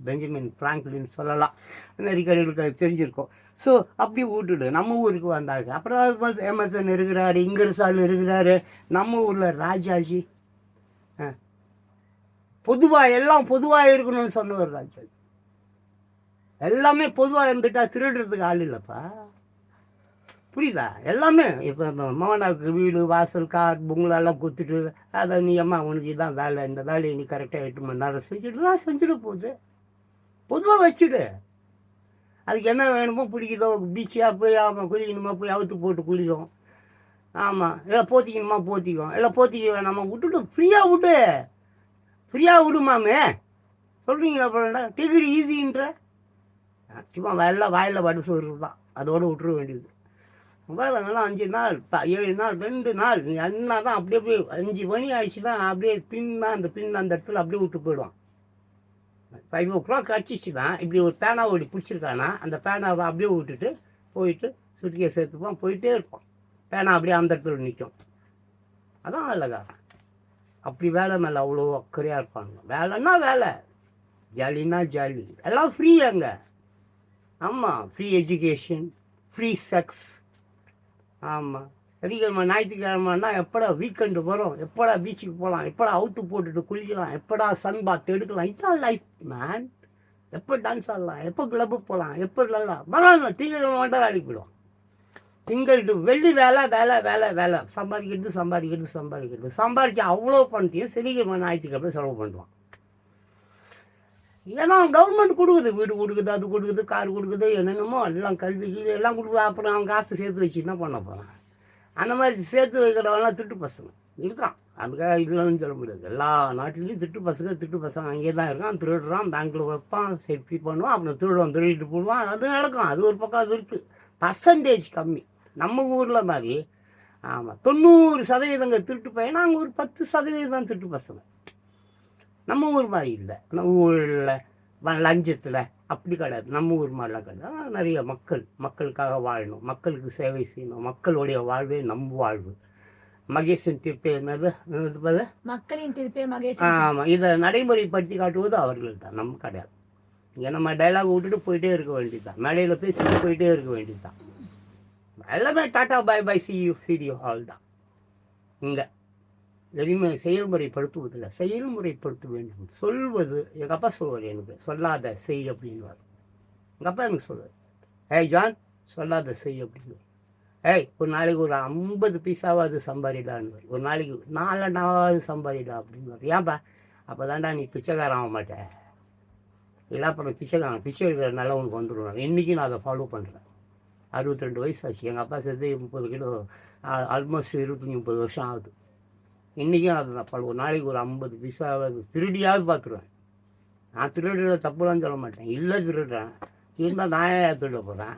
பெஞ்சமின் ஃப்ராங்க்லின் சொல்லலாம். அமெரிக்கர்களுக்கு அது தெரிஞ்சிருக்கும். ஸோ அப்படி விட்டுடு நம்ம ஊருக்கு வந்தாங்க. அப்புறம் எமர்சன் இருக்கிறாரு, இங்கர்சால் இருக்கிறாரு, நம்ம ஊரில் ராஜாஜி. எல்லாம் பொதுவாக இருக்கணும்னு சொன்னவர் ராஜாஜி. எல்லாமே பொதுவாக இருந்துட்டா திருடுறதுக்கு ஆள் இல்லைப்பா, புரியுதா? எல்லாமே இப்போ மகனாவுக்கு வீடு வாசல் கார் பொங்கலெல்லாம் கொடுத்துட்டு அதை நீ அம்மா உனக்கு இதான் வேலை, இந்த வேலையை நீ கரெக்டாக 8 மணி நேரம் செஞ்சுட்டு போகுது. பொதுவாக வச்சுடு. அதுக்கு என்ன வேணுமோ பிடிக்குதோ பீச்சியாக போய் குளிக்கணுமா போய் அவுத்து போட்டு குளிக்கும். ஆமாம், இல்லை போத்திக்கணுமா போத்திக்கும், இல்லை போத்திக்க வேணாமா விட்டுட்டு ஃப்ரீயாக விடுமாமே சொல்கிறீங்க. அப்புறம் டிக்கெட் ஈஸின்ற சும்மா வாயில் வடை சோறு தான், அதோடு விட்டுற வேண்டியது. வேலைங்கெல்லாம் 5 நாள் 7 நாள் 2 நாள் நீ அண்ணா தான் அப்படியே 5 மணி ஆயிடுச்சு தான் அப்படியே அந்த இடத்துல அப்படியே விட்டு போயிடுவான். 5 o'clock அடிச்சிச்சு தான் இப்படி ஒரு பேனாவை இப்படி பிடிச்சிருக்கானா அந்த பேனாவை அப்படியே விட்டுட்டு போயிட்டு சுட்டியை சேர்த்துப்பான், போயிட்டே இருப்பான். பேனா அப்படியே அந்த இடத்துல நிற்கும். அதான் வேலைக்கா. அப்படி வேலை மேலே அவ்வளோ அக்கறையாக இருப்பாங்க. வேலைன்னா வேலை, ஜாலின்னா ஜாலி, எல்லாம் ஃப்ரீ அங்கே. ஆமாம், ஃப்ரீ எஜுகேஷன், ஃப்ரீ செக்ஸ். ஆமாம், சனிக்கிழமை ஞாயிற்றுக்கிழமைன்னா எப்படா வீக்கெண்டு வரும், எப்படா பீச்சுக்கு போகலாம், எப்படா அவுத்து போட்டுட்டு குளிக்கலாம், எப்படா சன் பாத் எடுக்கலாம். இதுதான் லைஃப் மேன். எப்போ டான்ஸ் ஆடலாம், எப்போ கிளப்புக்கு போகலாம், எப்போ நல்லா பரவாயில்ல. திங்கக்கிழமை மட்டும் வேலைக்கு போயிடுவான். திங்கள் டு வெள்ளி வேலை சம்பாதிச்சு அவ்வளோ பண்ணியும் சனிக்கிழமை ஞாயிற்றுக்கிழமை செலவு பண்ணுவான். ஏன்னா கவர்மெண்ட் கொடுக்குது, வீடு கொடுக்குது, அது கொடுக்குது, கார் கொடுக்குது, என்னென்னமோ எல்லாம் கல்விக்கு எல்லாம் கொடுக்குது. அப்புறம் அவன் காசு சேர்த்து வச்சு என்ன பண்ண போகிறான்? அந்த மாதிரி சேர்த்து வைக்கிறவங்களாம் திட்டு பசங்க இருக்கான். அதுக்காக இல்லைன்னு சொல்ல முடியாது. எல்லா நாட்டிலையும் திட்டு பசங்க அங்கே தான் இருக்கான். திருடுறான், பேங்க்கில் வைப்பான், சேஃப்டி பண்ணுவான், அப்புறம் திருடிட்டு போடுவான். அது நடக்கும். அது ஒரு பக்கம் அது இருக்குது. பர்சன்டேஜ் கம்மி நம்ம ஊரில் மாதிரி. ஆமாம், 90% திருட்டு பையனா, அங்கே ஒரு 10% தான் திருட்டு பசங்க. நம்ம ஊர் மாதிரி இல்லை. நம்ம ஊரில் லஞ்சத்தில் அப்படி கிடையாது. நம்ம ஊர் மாதிரிலாம் கிடையாது. நிறைய மக்களுக்காக வாழணும், மக்களுக்கு சேவை செய்யணும். மக்களுடைய வாழ்வே நம் வாழ்வு. மகேசன் தீர்ப்பே என்னது மக்களின் தீர்ப்பே மகேசன். ஆமாம், இதை நடைமுறைப்படுத்தி காட்டுவது அவர்கள் தான், நம்ம கிடையாது. இங்கே நம்ம டைலாக் விட்டுட்டு போயிட்டே இருக்க வேண்டியது தான், மேடையில் பேசிட்டு போயிட்டே இருக்க வேண்டியது தான். எல்லாமே டாட்டா பை சிடியோ ஆல் தான். இங்கே எதுவுமே செயல்முறைப்படுத்துவதில்லை. செயல்முறைப்படுத்த வேண்டும். சொல்வது எங்கள் அப்பா சொல்லுவார், எனக்கு சொல்லாத செய் அப்படின்வார். எங்கள் அப்பா எனக்கு சொல்லுவார், ஜான் சொல்லாத செய் அப்படின்வார். ஒரு நாளைக்கு ஒரு 50 பைசாவாவது சம்பாதிடான்னு, ஒரு நாளைக்கு 4 அண்ணாவது சம்பாதிடா அப்படின்வார். ஏன்பா? அப்போ தான்டா நீ பிச்சைக்காரன் ஆக மாட்டேன். இல்லை அப்புறம் பிச்சை எடுக்கிறதுனால உனக்கு வந்துடுவாங்க. இன்றைக்கி நான் அதை ஃபாலோ பண்ணுறேன். 62 வயசு ஆச்சு. எங்கள் அப்பா சேர்த்து 30 கிலோ, ஆல்மோஸ்ட் 25-30 வருஷம் ஆகுது. இன்றைக்கும் அது ஒரு நாளைக்கு ஒரு 50 பைசா திருடியாவது பார்த்துருவேன். நான் திருடுறத தப்புலாம் சொல்ல மாட்டேன், இல்லை திருடுறேன், இருந்தால் நான் ஏன் திருட போகிறேன்?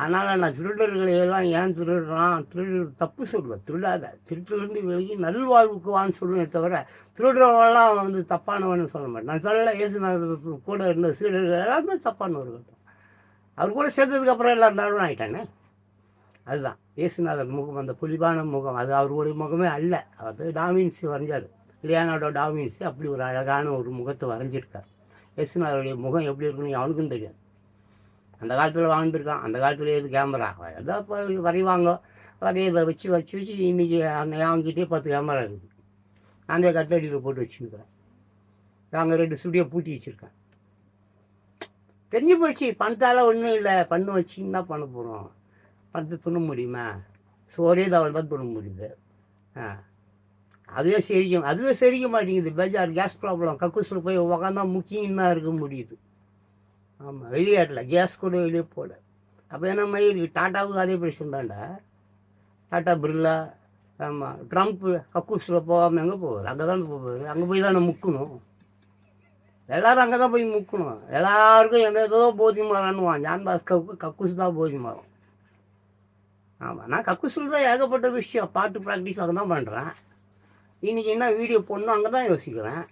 அதனால் நான் திருடர்களை எல்லாம் ஏன் திருடுறான், தப்பு சொல்லுவேன். திருடாத, திருட்டிலிருந்து விலகி நல்வாழ்வுக்கு வான்னு சொல்லுவேன் தவிர திருடுறவங்களாம் தப்பானவன்னு சொல்ல மாட்டேன். நான் சொல்லலை, இயேசுநாதர் கூட இருந்த சீடர்கள் எல்லாருமே தப்பானவர்கள் தான். அவர் கூட சேர்ந்ததுக்கப்புறம் எல்லாம் நல்லவன் ஆகிட்டானே. அதுதான் இயேசுநாதர் முகம், அந்த புலிபான முகம், அது அவருடைய முகமே அல்ல. அது டாவின்சி வரைஞ்சார், லியோனார்டோ டாவின்சி அப்படி ஒரு அழகான ஒரு முகத்தை வரைஞ்சிருக்கார். இயேசுநாதருடைய முகம் எப்படி இருக்குன்னு அவனுக்கும் தெரியாது. அந்த காலத்தில் வாழ்ந்துருக்கான். அந்த காலத்தில் எது கேமரா எதாவது இப்போ வரைவாங்க, வரையை வச்சு வச்சு வச்சு இன்றைக்கி அவங்ககிட்டே 10 கேமரா இருக்குது. நான் கட்டடியில் போட்டு வச்சுருக்கிறேன். நாங்கள் 2 ஸ்டுடியோ பூட்டி வச்சுருக்கேன். தெரிஞ்சு போச்சு, பணத்தால் ஒன்றும் இல்லை, பண்ணு வச்சுன்னு தான் பண்ண போகிறோம். பணத்தை துண்ண முடியுமா? சோறே தவறு தான் துண்ண முடியுது. அதுவே செரிக்க மாட்டேங்குது. பேஜார் கேஸ் ப்ராப்ளம், கக்கூஸில் போய் உக்காந்தா முக்கியம் தான் இருக்க முடியுது. ஆமாம், வெளியேறல, கேஸ் கூட வெளியே போகல. அப்போ என்ன மாதிரி டாட்டாவுக்கு அதே பிரச்சனை தான்டா. டாட்டா பிர்லா, ஆமாம், ட்ரம்ப்பு கக்கூஸில் போகாமல் எங்கே போவார்? அங்கே தானே போவார். அங்கே போய் தானே முக்கணும். எல்லோரும் அங்கே தான் போய் முக்கணும். எல்லாருக்கும் ஏதோ போதி மரம்னுவான். ஜான் பாஸ்கருக்கு கக்கூஸ் தான் போதி மரம். ஆமாம், நான் கக்கூஸில் தான் ஏகப்பட்ட விஷயம், பாட்டு ப்ராக்டிஸ் அங்கே தான் பண்ணுறேன். இன்றைக்கி என்ன வீடியோ பண்ணணும் அங்கே தான் யோசிக்கிறேன்.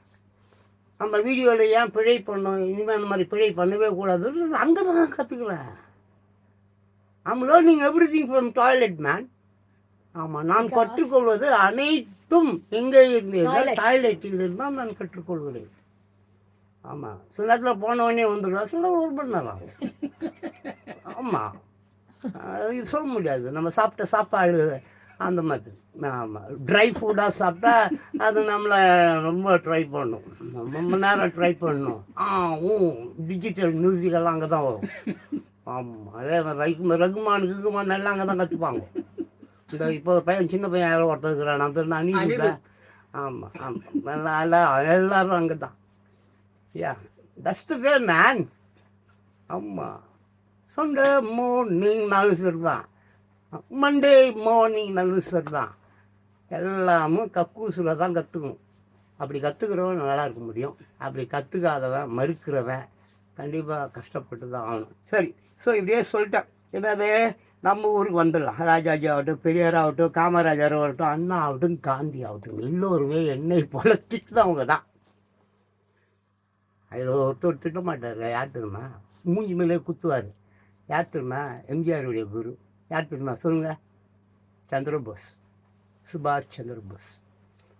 நம்ம வீடியோவில் ஏன் பிழை பண்ணோம், இனிமேல் அந்த மாதிரி பிழை பண்ணவே கூடாது, அங்கே தான் நான் கற்றுக்கிறேன். I'm learning everything from toilet man. ஆமாம், நான் கற்றுக்கொள்வது அனைத்தும் எங்கே இருந்தீர்கள், டாய்லெட்டில் இருந்தால் நான் கற்றுக்கொள்கிறேன். ஆமாம், சில நேரத்தில் போனவொடனே வந்துடுறா, சில 1 மணி நேரம் ஆகும். ஆமாம், இது சொல்ல முடியாது. நம்ம சாப்பிட்ட சாப்பாடு அந்த மாதிரி. ஆமாம், ட்ரை ஃபுட்டாக சாப்பிட்டா அது நம்மளை ரொம்ப ட்ரை பண்ணும், ரொம்ப நேரம் ட்ரை பண்ணணும். டிஜிட்டல் மியூசிக்கெல்லாம் அங்கே தான் வரும். ஆமாம், அதே ரகுமான் எல்லாம் அங்கே தான் கற்றுப்பாங்க. இந்த இப்போ பையன், சின்ன பையன் யாரோ ஒருத்தர் இருக்கிறான், நான் அணிவில்லை. ஆமாம் ஆமாம், எல்லோரும் அங்கே தான். That's the way man. ஆமாம், சண்டே மார்னிங் நல்ல தான், மண்டே மார்னிங் நல்ல தான். எல்லாமும் கக்கூஸில் தான் கற்றுக்கணும். அப்படி கற்றுக்கிறவன் நல்லா இருக்க முடியும். அப்படி கற்றுக்காதவன், மறுக்கிறவன் கண்டிப்பாக கஷ்டப்பட்டு தான் ஆகணும். சரி, ஸோ இப்படியே சொல்லிட்டேன். என்னது, நம்ம ஊருக்கு வந்துடலாம். ராஜாஜி ஆகட்டும், பெரியார் ஆகட்டும், காமராஜர் ஆகட்டும், அண்ணா ஆகட்டும், காந்தி ஆகட்டும், எல்லோருமே என்னை போல திட்டுறவங்க தான். அதில் ஒருத்தர் திட்ட மாட்டார். யார் தெரியுமா? மூஞ்சி மேலே குத்துவார். யார் தெரியுமா? எம்ஜிஆருடைய குரு. யார் தெரியுமா? சொல்லுங்கள். சந்திரபோஸ், சுபாஷ் சந்திரபோஸ்.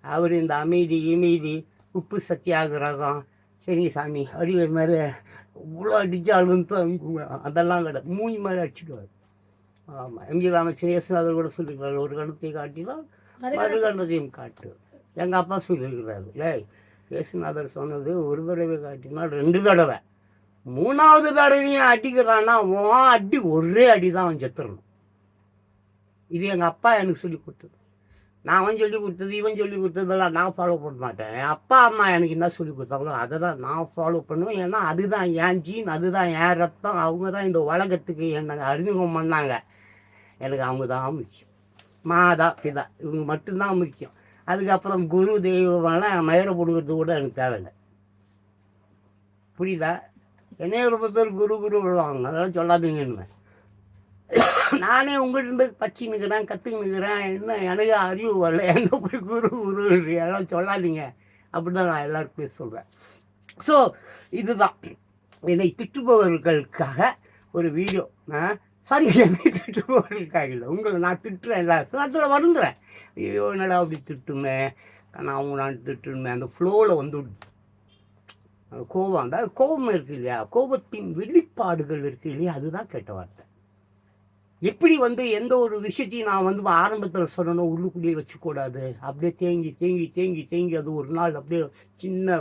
அவர் இந்த அமைதி உப்பு சத்தியாகிரகம், சரி சாமி அடிவர் மாதிரி இவ்வளோ அடித்தாலும் அதெல்லாம் கிடையாது. மூஞ்சி மாதிரி அடிச்சுடுவார். ஆமாம், எம்ஜி ராமச்சந்திரன் அவர் கூட சொல்லியிருக்கிறார், ஒரு கணத்தை காட்டினால் மறு கணத்தையும் காட்டு. எங்கள் அப்பா சொல்லியிருக்கிறாரு, இயேசுநாதர் சொன்னது ஒரு தடவை காட்டினால் 2 தடவை, 3வது தடவையும் அடிக்கிறான்னா அடி ஒரே அடி தான் அவன் செத்துடணும். இது எங்கள் அப்பா எனக்கு சொல்லி கொடுத்தது. நான் அவன் சொல்லி கொடுத்தது, இவன் சொல்லி கொடுத்ததெல்லாம் நான் ஃபாலோ பண்ண மாட்டேன். என் அப்பா அம்மா எனக்கு என்ன சொல்லி கொடுத்தாங்களோ அதை தான் நான் ஃபாலோ பண்ணுவேன். ஏன்னா அதுதான் என் ஜீன், அதுதான் என் ரத்தம். அவங்க தான் இந்த உலகத்துக்கு என்னை அறிமுகம் பண்ணாங்க. எனக்கு அவங்க தான் முக்கியம். மாதா பிதா இவங்க மட்டும்தான் முக்கியம். அதுக்கப்புறம் குரு தெய்வமெல்லாம் மயிரை போடுக்கிறது கூட எனக்கு தேவையில்லை. புரியுதா? என்னைய ரொம்ப பேர் குரு விடுவாங்க, அதெல்லாம் சொல்லாதீங்கன்னு. நானே உங்கள்கிட்ட படிச்சுன்னுக்கிறேன், கற்றுக்கின்னுக்கிறேன், என்ன எனக்கு அறிவு வரல, என்ன போய் குரு எல்லாம் சொல்லாதீங்க. அப்படி தான் நான் எல்லாருக்குமே சொல்கிறேன். ஸோ இதுதான் என்னை திட்டுபவர்களுக்காக ஒரு வீடியோ. சாரி, என்னை திட்டுபவர்களுக்காக இல்லை, உங்களை நான் திட்டுறேன். இல்லை சிலத்தில் வருந்துறேன், ஐயோ என்னடா அப்படி திட்டுமே, நான் திட்டுமே. அந்த ஃப்ளோவில் வந்து கோபம், அந்த கோபம் இருக்குது இல்லையா, கோபத்தின் வெளிப்பாடுகள் இருக்குது இல்லையா, அதுதான் கெட்ட வார்த்தை. எப்படி எந்த ஒரு விஷயத்தையும் நான் ஆரம்பத்தில் சொல்லணும், உள்ளுக்குள்ளேயே வச்சுக்கூடாது. அப்படியே தேங்கி தேங்கி தேங்கி தேங்கி அது ஒரு நாள் அப்படியே சின்ன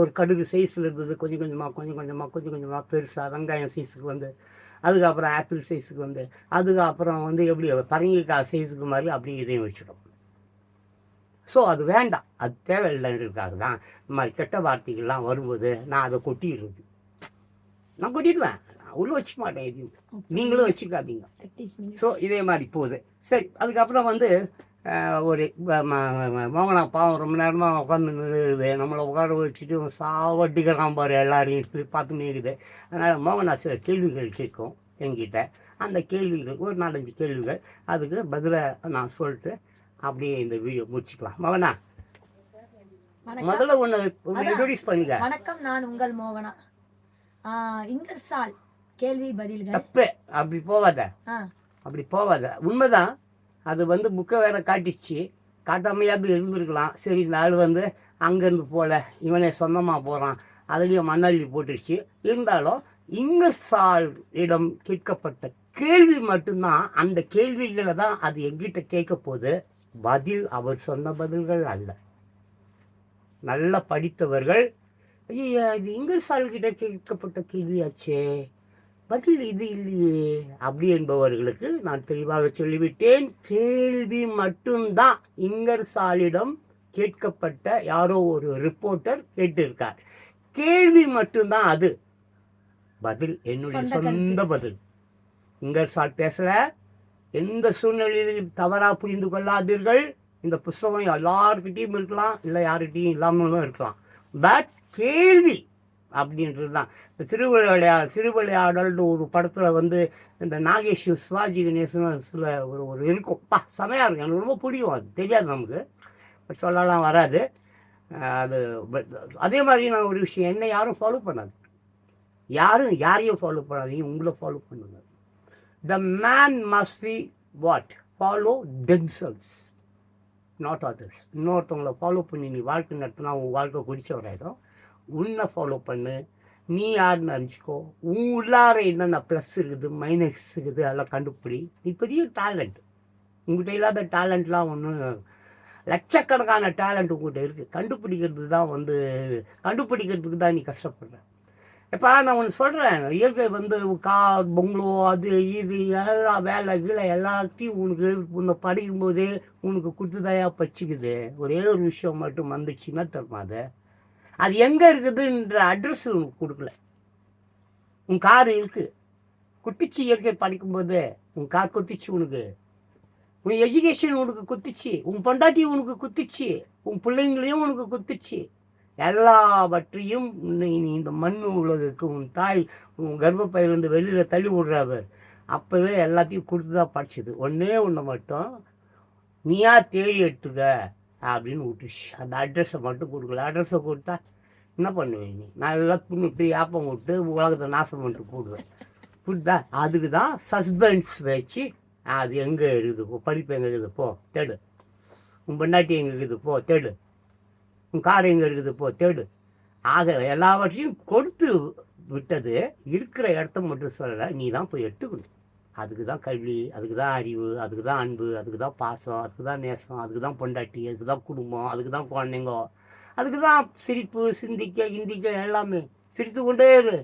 ஒரு கடுகு சைஸில் இருந்தது, கொஞ்சம் கொஞ்சமாக பெருசாக வெங்காயம் சைஸுக்கு அதுக்கப்புறம் ஆப்பிள் சைஸுக்கு அதுக்கப்புறம் எப்படி பரங்கிக்காய் சைஸுக்கு மாதிரி அப்படியே இதையும் வச்சிடும். ஸோ அது வேண்டாம், அது தேவையில்லைன்றதுக்காக தான் இந்த மாதிரி கெட்ட வார்த்தைகள்லாம் வரும்போது நான் அதை கொட்டிடுறது. நான் கொட்டிடுவேன், நான் உள்ளே வச்சுக்க மாட்டேன், எதையும் நீங்களும் வச்சுக்காதீங்க. ஸோ இதே மாதிரி போகுது. சரி, அதுக்கப்புறம் ஒரு மோகனா பாவம் ரொம்ப நேரமாக உட்காந்து நிறுது, நம்மளை உட்கார வச்சுட்டு சாவட்டிக்கிறான் பாரு எல்லாரையும் சொல்லி பார்த்துன்னு இருக்குது. அதனால் மோகனா சில கேள்விகள் கேட்கும் என்கிட்ட. அந்த கேள்விகள் ஒரு 4-5 கேள்விகள், அதுக்கு பதிலை நான் சொல்லிட்டு அப்படியே இந்த வீடியோ முடிச்சுக்கலாம். மோகனா, முதல்ல ஒன்று இன்ட்ரோடியூஸ் பண்ணிக்க. வணக்கம், நான் உங்கள் மோகனா. இங்கர்சால் கேள்வி பதில்கள். தப்பு, அப்படி போவாத. உண்மைதான். அது புக்கை வேற காட்டிச்சு, காட்டாமையாவது இருந்திருக்கலாம். சரி, இந்த ஆள் அங்கேருந்து போகல, இவனே சொந்தமாக போகிறான், அதுலேயும் மண்ணள்ளி போட்டுருச்சு. இருந்தாலும் இங்கர்சால் இடம் கேட்கப்பட்ட கேள்வி மட்டும்தான். அந்த கேள்விகளை தான் அது எங்கிட்ட கேட்க போது. பதில் அவர் சொன்ன பதில்கள் அல்ல. நல்லா படித்தவர்கள், ஐயா இது இங்கர்சால் கிட்ட கேட்கப்பட்ட கேள்வியாச்சே, பதில் இது இல்லையே அப்படி என்பவர்களுக்கு நான் தெளிவாக சொல்லிவிட்டேன். கேள்வி மட்டும்தான் இங்கர்சாலிடம் கேட்கப்பட்ட யாரோ ஒரு ரிப்போர்ட்டர் கேட்டிருக்கார். கேள்வி மட்டும்தான் அது. பதில் என்னுடைய சொந்த பதில். இங்கர்சால் பேசல. எந்த சூழ்நிலையிலும் தவறாக புரிந்து கொள்ளாதீர்கள். இந்த புஸ்தகம் எல்லார்கிட்டையும் இருக்கலாம், இல்லை யார்கிட்டையும் இல்லாமலும் இருக்கலாம். பட் கேள்வி அப்படின்றது தான். இந்த திருவிளையாடல்னு ஒரு படத்தில் இந்த நாகேஷ் சிவாஜி கணேசன் சில ஒரு இருக்கும், செமையாக இருக்கும். எனக்கு ரொம்ப பிடிக்கும். அது தெரியாது நமக்கு, பட் சொல்லலாம் வராது அது. அதே மாதிரி நான் ஒரு விஷயம், என்னை யாரும் ஃபாலோ பண்ணாது, யாரையும் ஃபாலோ பண்ணாதீங்க, உங்களை ஃபாலோ பண்ணுங்க. The man must be what? Follow themselves, not others. இன்னொருத்தவங்களை ஃபாலோ பண்ணி நீ வாழ்க்கை நடத்தினா உன் வாழ்க்கை குறிச்சவராயிடும். உன்னை ஃபாலோ பண்ணு, நீ யாருன்னு நினச்சிக்கோ. உன் உள்ளார என்னென்ன ப்ளஸ் இருக்குது, மைனஸ் இருக்குது, அதெல்லாம் கண்டுபிடி. நீ பெரிய டேலண்ட். உங்கள்கிட்ட இல்லாத டேலண்ட்லாம் ஒன்றும், லட்சக்கணக்கான டேலண்ட் உங்கள்கிட்ட இருக்குது. கண்டுபிடிக்கிறதுக்கு தான் நீ கஷ்டப்படுற. இப்போ நான் ஒன்று சொல்கிறேன், இயற்கை கார் பொங்களோ அது இது எல்லாம் வேலை கீழே எல்லாத்தையும் உன்னை படிக்கும்போதே உனக்கு கொடுத்துதாயா பச்சிக்குது. ஒரே ஒரு விஷயம் மட்டும் வந்துச்சுன்னா தருமா, அது எங்கே இருக்குதுன்ற அட்ரஸ் உனக்கு கொடுக்கல. உன் கார் இருக்குது, குத்திச்சு. இயற்கை படிக்கும்போது உன் கார் குத்திச்சு உனக்கு. உன் எஜுகேஷன் உனக்கு குத்திச்சு, உன் பொண்டாட்டி உனக்கு குத்திச்சு, உன் பிள்ளைங்களையும் உனக்கு குத்திச்சு. எல்லாவற்றையும் நீ இந்த மண் உலகுக்கு உன் தாய் உன் கர்ப்பப்பையிலேருந்து வெளியில் தள்ளி விடுறவர் அப்போவே எல்லாத்தையும் கொடுத்து தான் படிச்சது. ஒன்று மட்டும் நீயா தேடி எடுத்துக்க அப்படின்னு விட்டுச்சு. அந்த அட்ரஸை மட்டும் கொடுக்கல. அட்ரஸை கொடுத்தா என்ன பண்ணுவேன் நீ? நான் எல்லாம் துணிட்டு ஏப்பம் விட்டு உலகத்தை நாசம் பண்ணிட்டு போடுவேன். புரியுதா? அதுக்கு தான் சஸ்பென்ஸ் வச்சு அது எங்கே இருக்குது போ, படிப்பு எங்கே இருக்குது போ தேடு, உன் பொண்டாட்டி எங்கே இருக்குது போ தேடு, உன் கார் எங்கே இருக்குது போ தேடு. ஆக எல்லாவற்றையும் கொடுத்து விட்டது. இருக்கிற இடத்த மட்டும் சொல்லலை, நீ தான் போய் எடுத்துக்கணும். அதுக்கு தான் கல்வி, அதுக்கு தான் அறிவு, அதுக்கு தான் அன்பு, அதுக்கு தான் பாசம், அதுக்கு தான் நேசம், அதுக்கு தான் பொண்டாட்டி, அதுக்கு தான் குடும்பம், அதுக்கு தான் குழந்தைங்க, அதுக்கு தான் சிரிப்பு, சிந்திக்க எல்லாமே. சிரித்து கொண்டே இரு,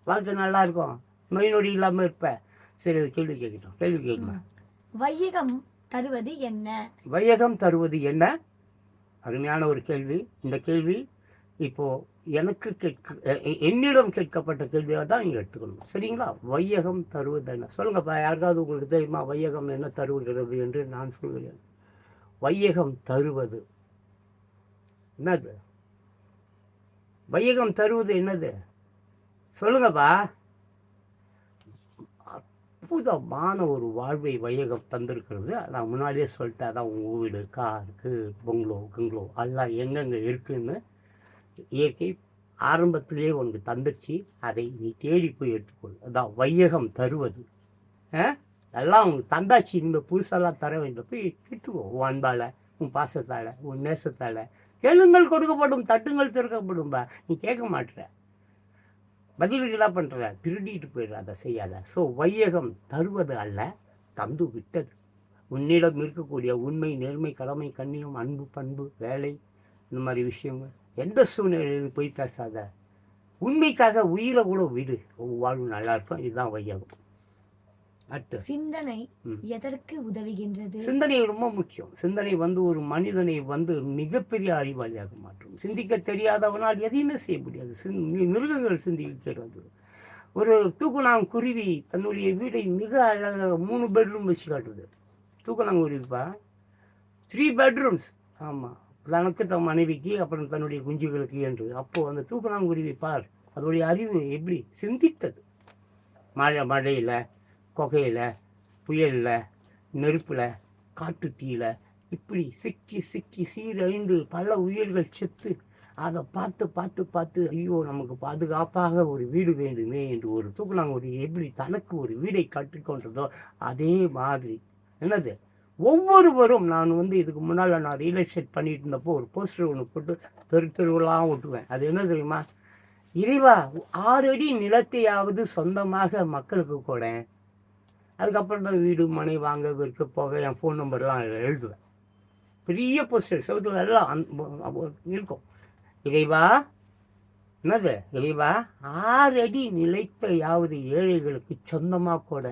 வாழ்க்கை நல்லா இருக்கும், நோய் நொடி இல்லாமல் இருப்ப. சரி, கேள்வி கேட்கணும். வையகம் தருவது என்ன? வையகம் தருவது என்ன? அருமையான ஒரு கேள்வி. இந்த கேள்வி இப்போது எனக்கு என்னிடம் கேட்கப்பட்ட கேள்வியாக தான் நீங்கள் எடுத்துக்கணும். சரிங்களா? வையகம் தருவது என்ன? சொல்லுங்கப்பா, யாருக்காவது உங்களுக்கு தெரியுமா வையகம் என்ன தருகிறது என்று? நான் சொல்கிறேன். வையகம் தருவது என்னது? வையகம் தருவது என்னது? சொல்லுங்கப்பா. அற்புதமான ஒரு வாழ்வை வையகம் தந்திருக்கிறது. நான் முன்னாடியே சொல்லிட்டேன். அதான் உங்கள் வீடு, காருக்கு, கங்களோ எல்லாம் எங்கெங்கே இருக்குன்னு இயற்கை ஆரம்பத்திலேயே உனக்கு தந்துடுச்சு. அதை நீ தேடி போய் எடுத்துக்கொள். அதான் வையகம் தருவது. எல்லாம் உனக்கு தந்தாச்சு, இனிமேல் புதுசெல்லாம் தர வேண்டும். போய் எடுத்துக்கோ. உன் அன்பால், உன் பாசத்தால், உன் நேசத்தால். கேளுங்கள் கொடுக்கப்படும், தட்டுங்கள் திறக்கப்படும். நீ கேட்க மாட்டுற, பதிலுக்கு என்ன பண்ணுற? திருடிட்டு போயிடுற, அதை செய்யாத. ஸோ வையகம் தருவது அல்ல, தந்து விட்டது. உன்னிடம் இருக்கக்கூடிய உண்மை, நேர்மை, கடமை, கண்ணியம், அன்பு, பண்பு, வேலை, இந்த மாதிரி விஷயங்கள் எந்த சூழ்நிலையிலும் போய் பேசாத. உண்மைக்காக உயிரை கூட விடு, வாழ்வு நல்லா இருக்கும். இதுதான் வையகம். அடுத்து சிந்தனை எதற்கு உதவுகின்றது? சிந்தனை ரொம்ப முக்கியம். சிந்தனை ஒரு மனிதனை மிகப்பெரிய அறிவாளியாக மாற்றும். சிந்திக்க தெரியாதவனால் எதையுமே செய்ய முடியாது. மிருகங்கள் சிந்திக்கிறது. ஒரு தூக்குநாங்குருவி தன்னுடைய வீடை மிக அழகாக 3 பெட்ரூம் வச்சு காட்டுது. தூக்குநாங்குருவிப்பா 3 பெட்ரூம்ஸ். ஆமாம், தனக்கு தன் மனைவிக்கு அப்புறம் தன்னுடைய குஞ்சுகளுக்கு என்று. அப்போது அந்த தூக்கணாங்குருவி பார், அதோடைய அறிவு எப்படி சிந்தித்தது. மழையில், புகையில், புயலில், நெருப்பில், காட்டு தீயில் இப்படி சிக்கி சிக்கி சீரழிந்து பல உயிர்கள் செத்து அதை பார்த்து பார்த்து பார்த்து ஐயோ நமக்கு பாதுகாப்பாக ஒரு வீடு வேண்டுமே என்று ஒரு தூக்கணாங்குருவி எப்படி தனக்கு ஒரு வீடை கற்றுக்கொண்டதோ அதே மாதிரி என்னது ஒவ்வொருவரும். நான் இதுக்கு முன்னால் நான் ரியல் எஸ்டேட் பண்ணிட்டு இருந்தப்போ ஒரு போஸ்டர் ஒன்று போட்டு தெருவெல்லாம் ஓட்டுவேன். அது என்ன தெரியுமா? இறைவா 6 அடி நிலத்தையாவது சொந்தமாக மக்களுக்கு கூட. அதுக்கப்புறம் தான் வீடு மனை வாங்க விற்க போக என் ஃபோன் நம்பர்லாம் எழுதுவேன். பெரிய போஸ்டர் செவத்துல எல்லாம் இருக்கும். இறைவா என்னது, இறைவா 6 அடி நிலத்தையாவது ஏழைகளுக்கு சொந்தமாக கூட.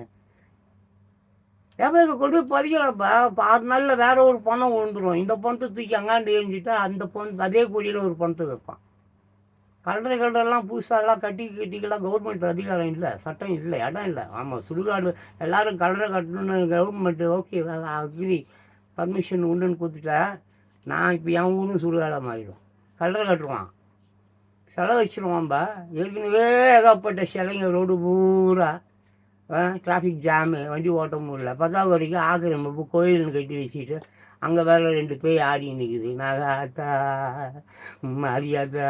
ஏன் கொண்டு போய் பதிக்கிறப்ப 6 நாளில் வேற ஒரு பணம் விழுந்துடும். இந்த பணத்தை தூக்கி அங்காண்டு எரிஞ்சிட்டா அந்த பணம் அதே கோடியில் ஒரு பணத்தை வைப்பான். கல்லறைகள்லாம் புதுசாலாம் கட்டிக்கலாம் கவர்மெண்ட் அதிகாரம் இல்லை, சட்டம் இல்லை, இடம் இல்லை. ஆமாம், சுடுகாடு எல்லோரும் கல்லறை கட்டணும்னு கவர்மெண்ட்டு ஓகே அக்ரி பர்மிஷன் உண்டுன்னு கொடுத்துட்டா நான் இப்போ என் ஊரும் சுடுகாடாக மாறிடும். கல்லறை கட்டுருவான், செலவு வச்சுருவான்பா. ஏற்கனவே ஏகப்பட்ட சிலைங்க ரோடு பூரா டிராஃபிக் ஜாமு, வண்டி ஓட்ட முடியல. 10வது வரைக்கும் ஆக்கிரமிப்பு கோயில்னு கட்டி வச்சுட்டு அங்கே வேற 2 பேய் ஆடி நிற்குது. நாகாத்தா மரியாதா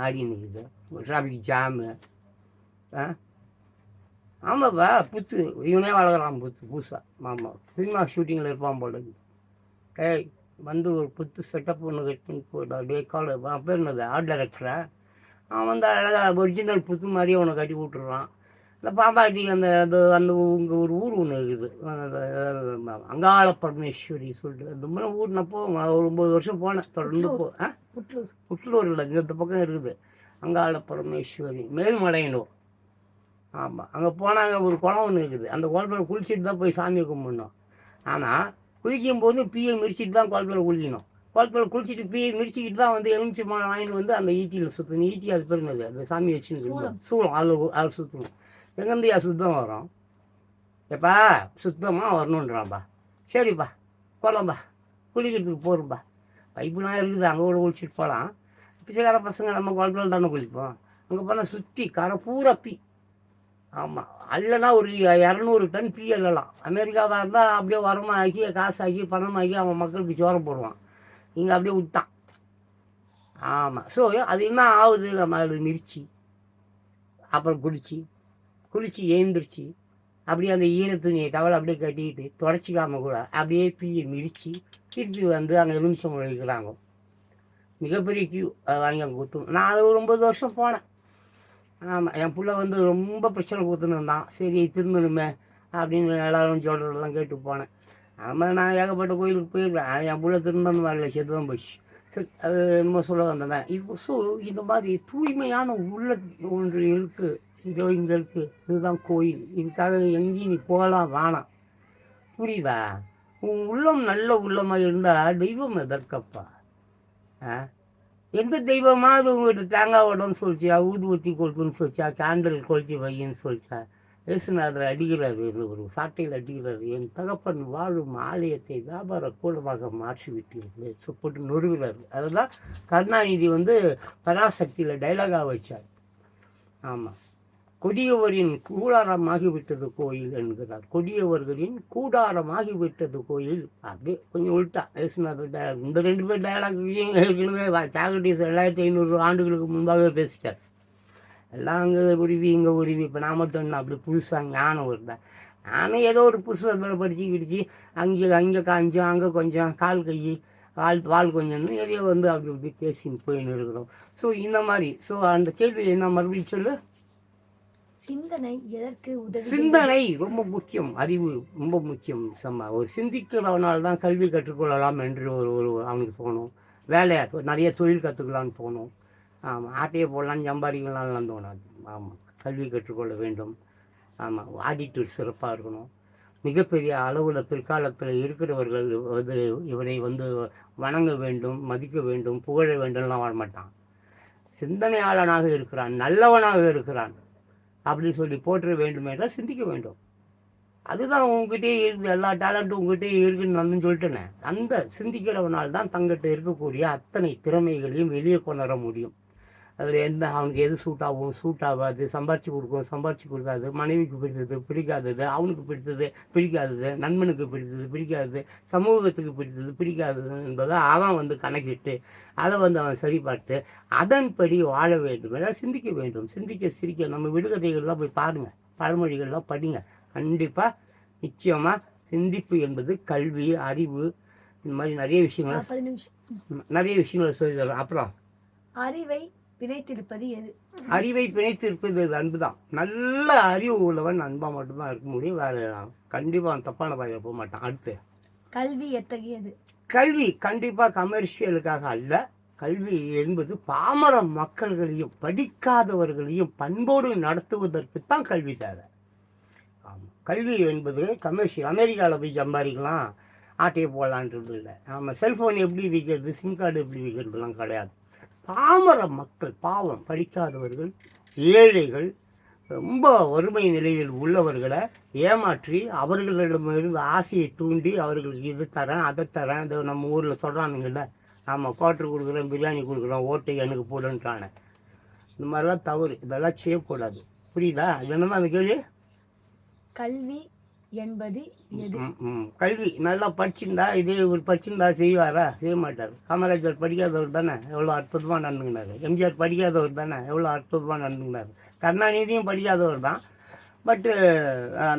ஆடி நிற்குது. Traffic jam. ஆமாப்பா, புத்து இவனே வளர்க்குறான் புதுசாக. ஆமாம், சினிமா ஷூட்டிங்கில் இருப்பான் போல. ஏய் ஒரு புத்து செட்டப் ஒன்று கட்டின்னு போயிட்டா டே கால் பேர் என்னது ஆர்ட் டைரக்டரை. அவன் அழகாக ஒரிஜினல் புத்து மாதிரியே அவனை கட்டி விட்டுறான். இந்த பாம்பாட்டி அந்த அந்த உங்கள் ஒரு ஊர் ஒன்று இருக்குது, அங்காள பரமேஸ்வரி சொல்லிட்டு. அந்த மாதிரி ஊர்னப்போ ஒரு 9 வருஷம் போனேன் தொடர்ந்து புட்லூர் இல்லை, இந்த பக்கம் இருக்குது அங்காள பரமேஸ்வரி மேல்மலையனூர். ஆமாம், அங்கே போனாங்க. ஒரு குளம் ஒன்று இருக்குது, அந்த குளத்தில் குளிச்சுட்டு தான் போய் சாமியை கும்பிடணும். ஆனால் குளிக்கும்போது பீயை மிரிச்சிட்டு தான் குளத்தில் குளிக்கணும். குளத்தில் குளிச்சுட்டு பீயை மிரிச்சிக்கிட்டு தான் எலுமிச்சை வாங்கிட்டு அந்த ஈட்டியில் சுற்றணும். ஈட்டி அது பெருந்தது, அந்த சாமி வச்சுன்னு சூளம் அதை சுற்றணும். எங்கேருந்துயா சுத்தம் வரும்? எப்பா சுத்தமாக வரணுன்றான்ப்பா. சரிப்பா போகலாம்ப்பா, குளிக்கிறதுக்கு போகிறோம்ப்பா. பைப்புலாம் இருக்குது, அங்கே கூட குளிச்சுட்டு போகலாம். பிச்சைக்கார பசங்க நம்ம குளத்துல தானே குளிப்போம். அங்கே போனால் சுற்றி கரை பூரா பீ. ஆமாம், அல்லனா ஒரு 200 டன் பீ எல்லாம். அமெரிக்காவாக இருந்தால் அப்படியே உரமாக்கி காசாக்கி பணமாக்கி அவன் மக்களுக்கு சோரம் போடுவான். இங்கே அப்படியே விட்டான். ஆமாம், ஸோ அது என்ன ஆகுது, நம்ம அது மிரிச்சு அப்புறம் குளிச்சு எழுந்திரிச்சு அப்படியே அந்த ஈரத்துணியை டவலை அப்படியே கட்டிக்கிட்டு தொடச்சிக்காமல் கூட அப்படியே பீயை மிரித்து திருப்பி அங்கே எலுமிச்சம் வைக்கிறாங்க. மிகப்பெரிய கியூ அதை வாங்கி அங்கே குத்தணும். நான் அது ஒரு 9 வருஷம் போனேன். ஆமாம், என் பிள்ளை ரொம்ப பிரச்சனை கொடுத்துன்னு இருந்தான். சரி திருந்தணுமே அப்படின்னு எல்லோரும் சொல்கிறதெல்லாம் கேட்டு போனேன். ஆமாம், நான் ஏகப்பட்ட கோயிலுக்கு போயிருக்கேன். என் பிள்ளை திருந்தணும் வரல, செத்து தான் போச்சு. சரி, அது என்னமோ சொல்ல வந்தேன். இப்போ ஸோ இந்த மாதிரி தூய்மையான உள்ள ஒன்று இருக்குது, இதோ இங்கே இருக்குது, இதுதான் கோயில். இதுக்காக எங்கேயும் நீ போகலாம் வேணாம், புரியுதா? உன் உள்ளம் நல்ல உள்ளமாக இருந்தால் தெய்வம் எதற்கப்பா? எந்த தெய்வமாவது உங்கள்கிட்ட தேங்காய் உடம்பு சொல்லிச்சா, ஊதுவத்தி கொளுத்துன்னு சொல்லிச்சா, கேண்டில் கொளுத்தி வையின்னு சொல்லிச்சா? இயேசுநாதர் அடிக்கிறாரு, ஒரு சாட்டையில் அடிக்கிறாரு. என் தகப்பன் வாழும் ஆலயத்தை வியாபார கூடமாக மாற்றி விட்டீர்கள் போட்டு நொறுகிறாரு. அதுதான் கருணாநிதி பராசக்தியில் டைலாகாக வச்சார். ஆமாம், கொடியவரின் கூடாரமாகிவிட்டது கோயில் என்கிறார். கொடியவர்களின் கூடாரமாகிவிட்டது கோயில். அப்படியே கொஞ்சம் உள்ட்டா இயேசுநாதர் டைலாக். இந்த 2 பேர் டைலாக்கையும் ஏற்கனவே சாக்ரட்டிஸ் 2500 ஆண்டுகளுக்கு முன்பாகவே பேசிட்டார். எல்லாம் அங்கே உருவி இங்கே உருவி. இப்போ நான் மட்டும் என்ன அப்படி புதுசாக ஞானம் வருதேன். நானும் ஏதோ ஒரு புதுசாக படித்து கிடிச்சு அங்கே காஞ்சோம், அங்கே கொஞ்சம் கால் கை வால் கொஞ்சம்னு எதையோ அப்படி இப்படி பேசின்னு போயின்னு இருக்கிறோம். ஸோ இந்த மாதிரி. ஸோ அந்த கேள்வி என்ன மறுபடியும் சொல்லு. சிந்தனை எதற்கு உதவி? சிந்தனை ரொம்ப முக்கியம், அறிவு ரொம்ப முக்கியம். ஒரு சிந்திக்கிறவனால் தான் கல்வி கற்றுக்கொள்ளலாம் என்று ஒரு அவனுக்கு தோணும். வேலையாக நிறைய தொழில் கற்றுக்கலான்னு தோணும். ஆமாம், ஆட்டையை போடலாம் சம்பாதிக்கலாம்லாம் தோணாது. ஆமாம், கல்வி கற்றுக்கொள்ள வேண்டும். ஆமாம், ஆடிட்டூர் சிறப்பாக இருக்கணும். மிகப்பெரிய அளவில் பிற்காலத்தில் இருக்கிறவர்கள் இவரை வணங்க வேண்டும், மதிக்க வேண்டும், புகழ வேண்டும்லாம் வாழ மாட்டான். சிந்தனையாளனாக இருக்கிறான், நல்லவனாக இருக்கிறான் அப்படின்னு சொல்லி போற்ற வேண்டும் என்றால் சிந்திக்க வேண்டும். அதுதான் உங்ககிட்டயே இருக்குது, எல்லா டேலண்ட்டும் உங்ககிட்டயே இருக்குன்னு நான் சொல்லிட்டேனே. அந்த சிந்திக்கிறவனால் தான் தங்கிட்ட இருக்கக்கூடிய அத்தனை திறமைகளையும் வெளியே கொண்டு வர முடியும். அதில் எந்த அவனுக்கு எது சூட் ஆகும், சூட் ஆகாது, சம்பாரித்து கொடுக்கும், சம்பாரித்து கொடுக்காது, மனைவிக்கு பிடித்தது பிடிக்காதது, அவனுக்கு பிடித்தது பிடிக்காதது, நண்பனுக்கு பிடித்தது பிடிக்காதது, சமூகத்துக்கு பிடித்தது பிடிக்காதது என்பதை அவன் வந்து கணக்கிட்டு அதை வந்து அவன் சரி பார்த்து அதன்படி வாழ வேண்டும். எல்லாம் சிந்திக்க வேண்டும். சிந்திக்க சிரிக்க நம்ம விடுகதைகள்லாம் போய் பாருங்கள், பழமொழிகள்லாம் படிங்க. கண்டிப்பாக நிச்சயமாக சிந்திப்பு என்பது கல்வி, அறிவு, இந்த மாதிரி நிறைய விஷயங்களை சொல்லி தரோம். அப்புறம் அறிவை பிணைத்திருப்பது எது? அறிவை பிணைத்திருப்பது அன்பு தான். நல்ல அறிவு உள்ளவன் அன்பா மட்டும்தான் இருக்க முடியும். வேற கண்டிப்பா அவன் தப்பான பாதையில் போக மாட்டான். அடுத்து, கல்வி எத்தகையது? கல்வி கண்டிப்பா கமர்ஷியலுக்காக அல்ல. கல்வி என்பது பாமர மக்கள்களையும் படிக்காதவர்களையும் பண்போடு நடத்துவதற்கு தான் கல்வி தேவை. ஆமாம், கல்வி என்பது கமர்ஷியல். அமெரிக்காவில் போய் சம்பாதிக்கலாம், ஆட்டையை போடலான்றது இல்லை. ஆமாம், செல்ஃபோன் எப்படி விற்கிறது, சிம் கார்டு எப்படி விற்கிறதுலாம் கிடையாது. பாமர மக்கள், பாவம் படிக்காதவர்கள், ஏழைகள், ரொம்ப வறுமை நிலையில் உள்ளவர்களை ஏமாற்றி அவர்களிடமிருந்து ஆசையை தூண்டி அவர்களுக்கு இது தரேன் அதை தரேன், இந்த நம்ம ஊரில் சொல்கிறானுங்கள்ல, ஆமாம் குவார்ட்ரு கொடுக்குறேன், பிரியாணி கொடுக்குறோம், ஓட்டை எனக்கு போடுன்றானே. இந்த மாதிரிலாம் தவறு. இதெல்லாம் செய்யக்கூடாது. புரியுதா? என்னமா அந்த கேள்வி? கல்வி என்பது எது? கல்வி நல்லா படிச்சிருந்தா, இதே ஒரு படிச்சிருந்தா செய்வாரா? செய்ய மாட்டார். காமராஜர் படிக்காதவர் தானே, எவ்வளோ அற்புதமாக நடந்துக்கினார். எம்ஜிஆர் படிக்காதவர் தானே, எவ்வளோ அற்புதமாக நடந்துக்கினார். கருணாநிதியும் படிக்காதவர் தான். பட்டு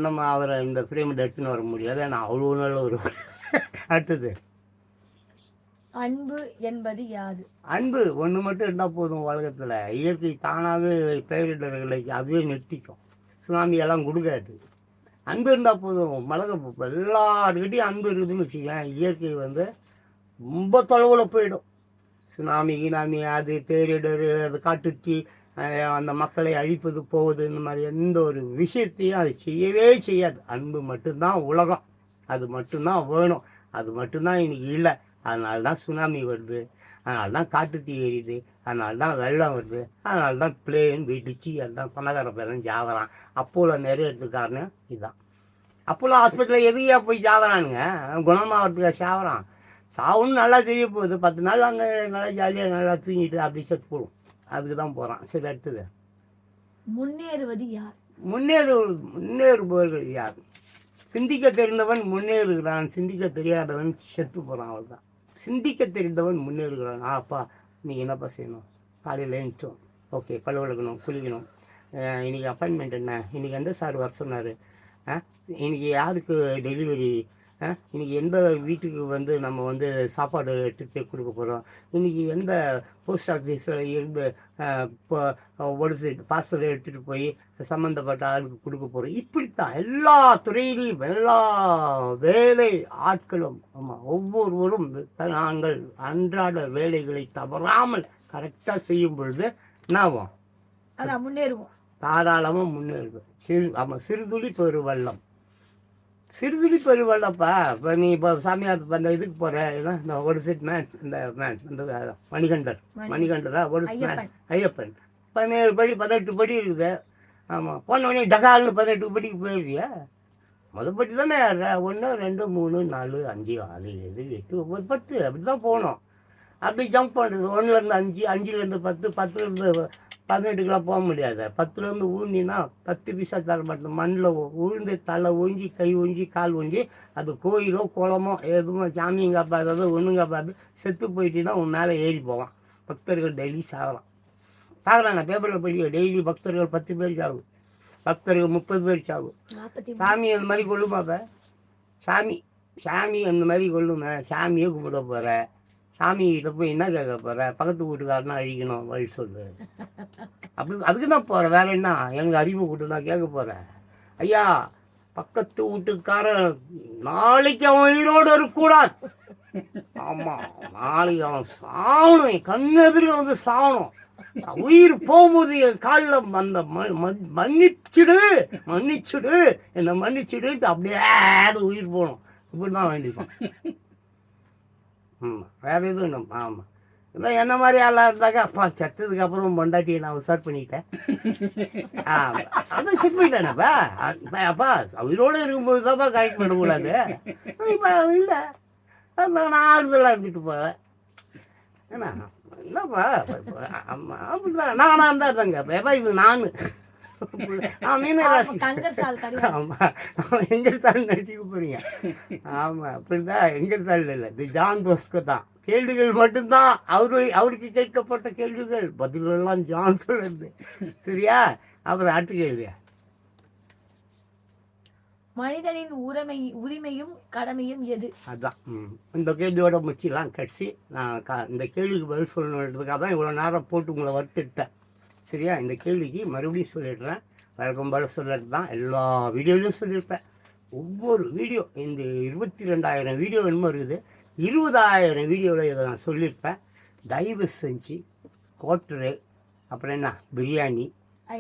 நம்ம அவரை இந்த ஃப்ரேமில் எடுத்துன்னு வர முடியாது, ஏன்னா அவ்வளோ நல்ல ஒரு. அடுத்தது, அன்பு என்பது யாது? அன்பு ஒன்று மட்டும் இருந்தால் போதும். உலகத்தில் இயற்கை தானாகவே பெயரிடர்களை அதுவே நிறுத்திக்கும். சுனாமியெல்லாம் கொடுக்காது. அன்பு இருந்தால் போதும். எல்லாருக்கிட்டையும் அன்பு இருக்குதுன்னு வச்சுக்கேன், இயற்கை வந்து ரொம்ப தொலைவில் போயிடும். சுனாமி கினாமி, அது பேரிடர், அது காட்டுத்தீ, அந்த மக்களை அழிப்பது போவது, இந்த மாதிரி எந்த ஒரு விஷயத்தையும் அது செய்யவே செய்யாது. அன்பு மட்டும்தான் உலகம். அது மட்டும்தான் வேணும். அது மட்டும்தான் இன்னைக்கு இல்லை. அதனால தான் சுனாமி வருது, அதனால தான் காட்டுத்தீ எரியுது, அதனால தான் வெள்ளம் வருது, அதனால தான் பிளேன் வெடிச்சு எல்லாம் பணக்கார பேரன் ஜாவறான். அப்போல நிறைய காரணம் இதுதான். அப்போலோ ஹாஸ்பிட்டலில் எதுக்கா போய் சாவறானுங்க? குணமாகறதுக்காக சாவறான். சாவுன்னு நல்லா தெரிய போகுது. 10 நாள் அங்கே நல்லா ஜாலியாக நல்லா தூங்கிட்டு அப்படி செத்து போடும். அதுக்கு தான் போகிறான். சரி, அடுத்தது, முன்னேறுவது யார்? முன்னேறுபவர்கள் யார்? சிந்திக்க தெரிந்தவன் முன்னேறுகிறான், சிந்திக்க தெரியாதவன் செத்து போகிறான். அவ்வளோதான். சிந்திக்க தெரிந்தவன் முன்னேறுகிறான். அப்பா நீங்கள் என்னப்பா செய்யணும்? காலையில் எழுந்துட்டோம், ஓகே, பல் விளக்கணும், குளிக்கணும், இன்றைக்கி அப்பாயின்மெண்ட் என்ன, இன்றைக்கி எந்த சார் வர சொன்னார், இன்றைக்கி யாருக்கு டெலிவரி, இன்றைக்கி எந்த வீட்டுக்கு வந்து நம்ம வந்து சாப்பாடு எடுத்துகிட்டு போய் கொடுக்க போகிறோம், இன்றைக்கி எந்த போஸ்ட் ஆஃபீஸில் இருந்து இப்போ ஒரு பார்சல் எடுத்துகிட்டு போய் சம்மந்தப்பட்ட ஆளுக்கு கொடுக்க போகிறோம். இப்படித்தான் எல்லா துறையிலையும் எல்லா வேலை ஆட்களும், ஆமாம், ஒவ்வொருவரும் நாங்கள் அன்றாட வேலைகளை தவறாமல் கரெக்டாக செய்யும் பொழுது என்னாகும்? அதான் முன்னேறுவோம். தாராளமாக முன்னேறுவோம். ஆமாம், சிறுதுளி பெருவெள்ளம். சிறுதுளி பெருவெள்ளப்பா. இப்போ நீ இப்போ சாமியார் அந்த இதுக்கு போகிற, இந்த ஒரு செட் மேன், இந்த மணிகண்டரா ஒரு மேன், ஐயப்பன் 17 படி 18 படி இருக்குது. ஆமாம், போனவொடனே டகால்னு 18 படிக்கு போயிருவியா? படி தானே ஏற. 1 2 3 4 5 6 7 8 9 10 அப்படி தான் போகணும். அப்படி ஜம்ப் பண்ணுறது. 1லேருந்து 5, 5லேருந்து 10, 10லேருந்து 18க்கெலாம் போக முடியாது. 10லேருந்து ஊந்தினா 10 பைசா தர மாட்டேன். மண்ணில் உழுந்து தலை ஒஞ்சி, கை ஒஞ்சி, கால் ஒஞ்சி, அது கோயிலோ குளமோ எதுவும் சாமியும் காப்பாது, ஒன்றும் காப்பாது, செத்து போயிட்டீங்கன்னா உன் மேலே ஏறி போவான். பக்தர்கள் டெய்லி சாகலாம். பார்க்கலாம், நான் பேப்பரில் படிக்க, டெய்லி பக்தர்கள் 10 பேர் சாகும், பக்தர்கள் 30 பேர் சாகும். சாமி அந்த மாதிரி கொள்ளுமாப்ப? சாமி அந்த மாதிரி கொள்ளுமே. சாமியே கும்பிட போகிற, சாமிகிட்ட போய் என்ன கேட்க போகிற? பக்கத்து வீட்டுக்காரனா அழிக்கணும் வழி சொல்லு. அப்படி அதுக்கு தான் போகிறேன். வேற என்ன? எனக்கு அறிவு கூட்டு நான் கேட்க போகிறேன். ஐயா, பக்கத்து வீட்டுக்காரன் நாளைக்கு அவன் உயிரோடு இருக்கக்கூடாது. ஆமாம், நாளைக்கு அவன் சாகணும், என் கண்ணெதிர்க்க வந்து சாகணும். உயிர் போகும்போது என் காலில் அந்த மன்னிச்சுடு என்னை மன்னிச்சுடுன்ட்டு அப்படியே உயிர் போகணும். இப்படி தான் வேண்டிப்பான். வேறு எதுவும் நம்ம. ஆமாம், அதான் என்ன மாதிரி ஆளாக இருந்தாக்க அப்பா செத்ததுக்கு அப்புறம் பொண்டாட்டியை நான் உசார் பண்ணிட்டேன். அதான் செட் பண்ணிட்டேனப்பா. அப்பா உயிரோடு இருக்கும்போது தான்ப்பா கரெக்ட் பண்ணக்கூடாது. இப்போ இல்லை, நான் ஆறுதலாக இருந்துட்டு போவேன். ஏன்னா என்னப்பா அப்படிதான் நானாக இருந்தா இருந்தாங்க எப்பா இது நான் எங்கர் சால் நடிச்சுக்க போறீங்க. ஆமாம் அப்படிதான் எங்கர் சால் இல்லை, இது ஜான் போஸ்கோ தான். கேள்விகள் மட்டும்தான் அவருக்கு கேட்கப்பட்ட கேள்விகள், பதிலெல்லாம் ஜான் சொல்லுது. சரியா? அப்புறம் அடுத்த கேள்வியா, மனிதனின் உரிமையும் கடமையும் எது? அதுதான். இந்த கேள்வியோட முச்சிலாம் கட்சி நான் இந்த கேள்விக்கு பதில் சொல்லணுன்றதுக்காக தான் இவ்வளோ நேரம் போட்டு உங்களை வறுத்துட்டேன். சரியா? இந்த கேள்விக்கு மறுபடியும் சொல்லிடுறேன். வழக்கம் போல சொல்கிறது தான், எல்லா வீடியோலையும் சொல்லியிருப்பேன். ஒவ்வொரு வீடியோ இந்த 22,000 வீடியோ என்னமோ இருக்குது, 20,000 வீடியோவில் இதை நான் சொல்லியிருப்பேன். தயவு செஞ்சு கோட்டரு, அப்புறம் என்ன பிரியாணி,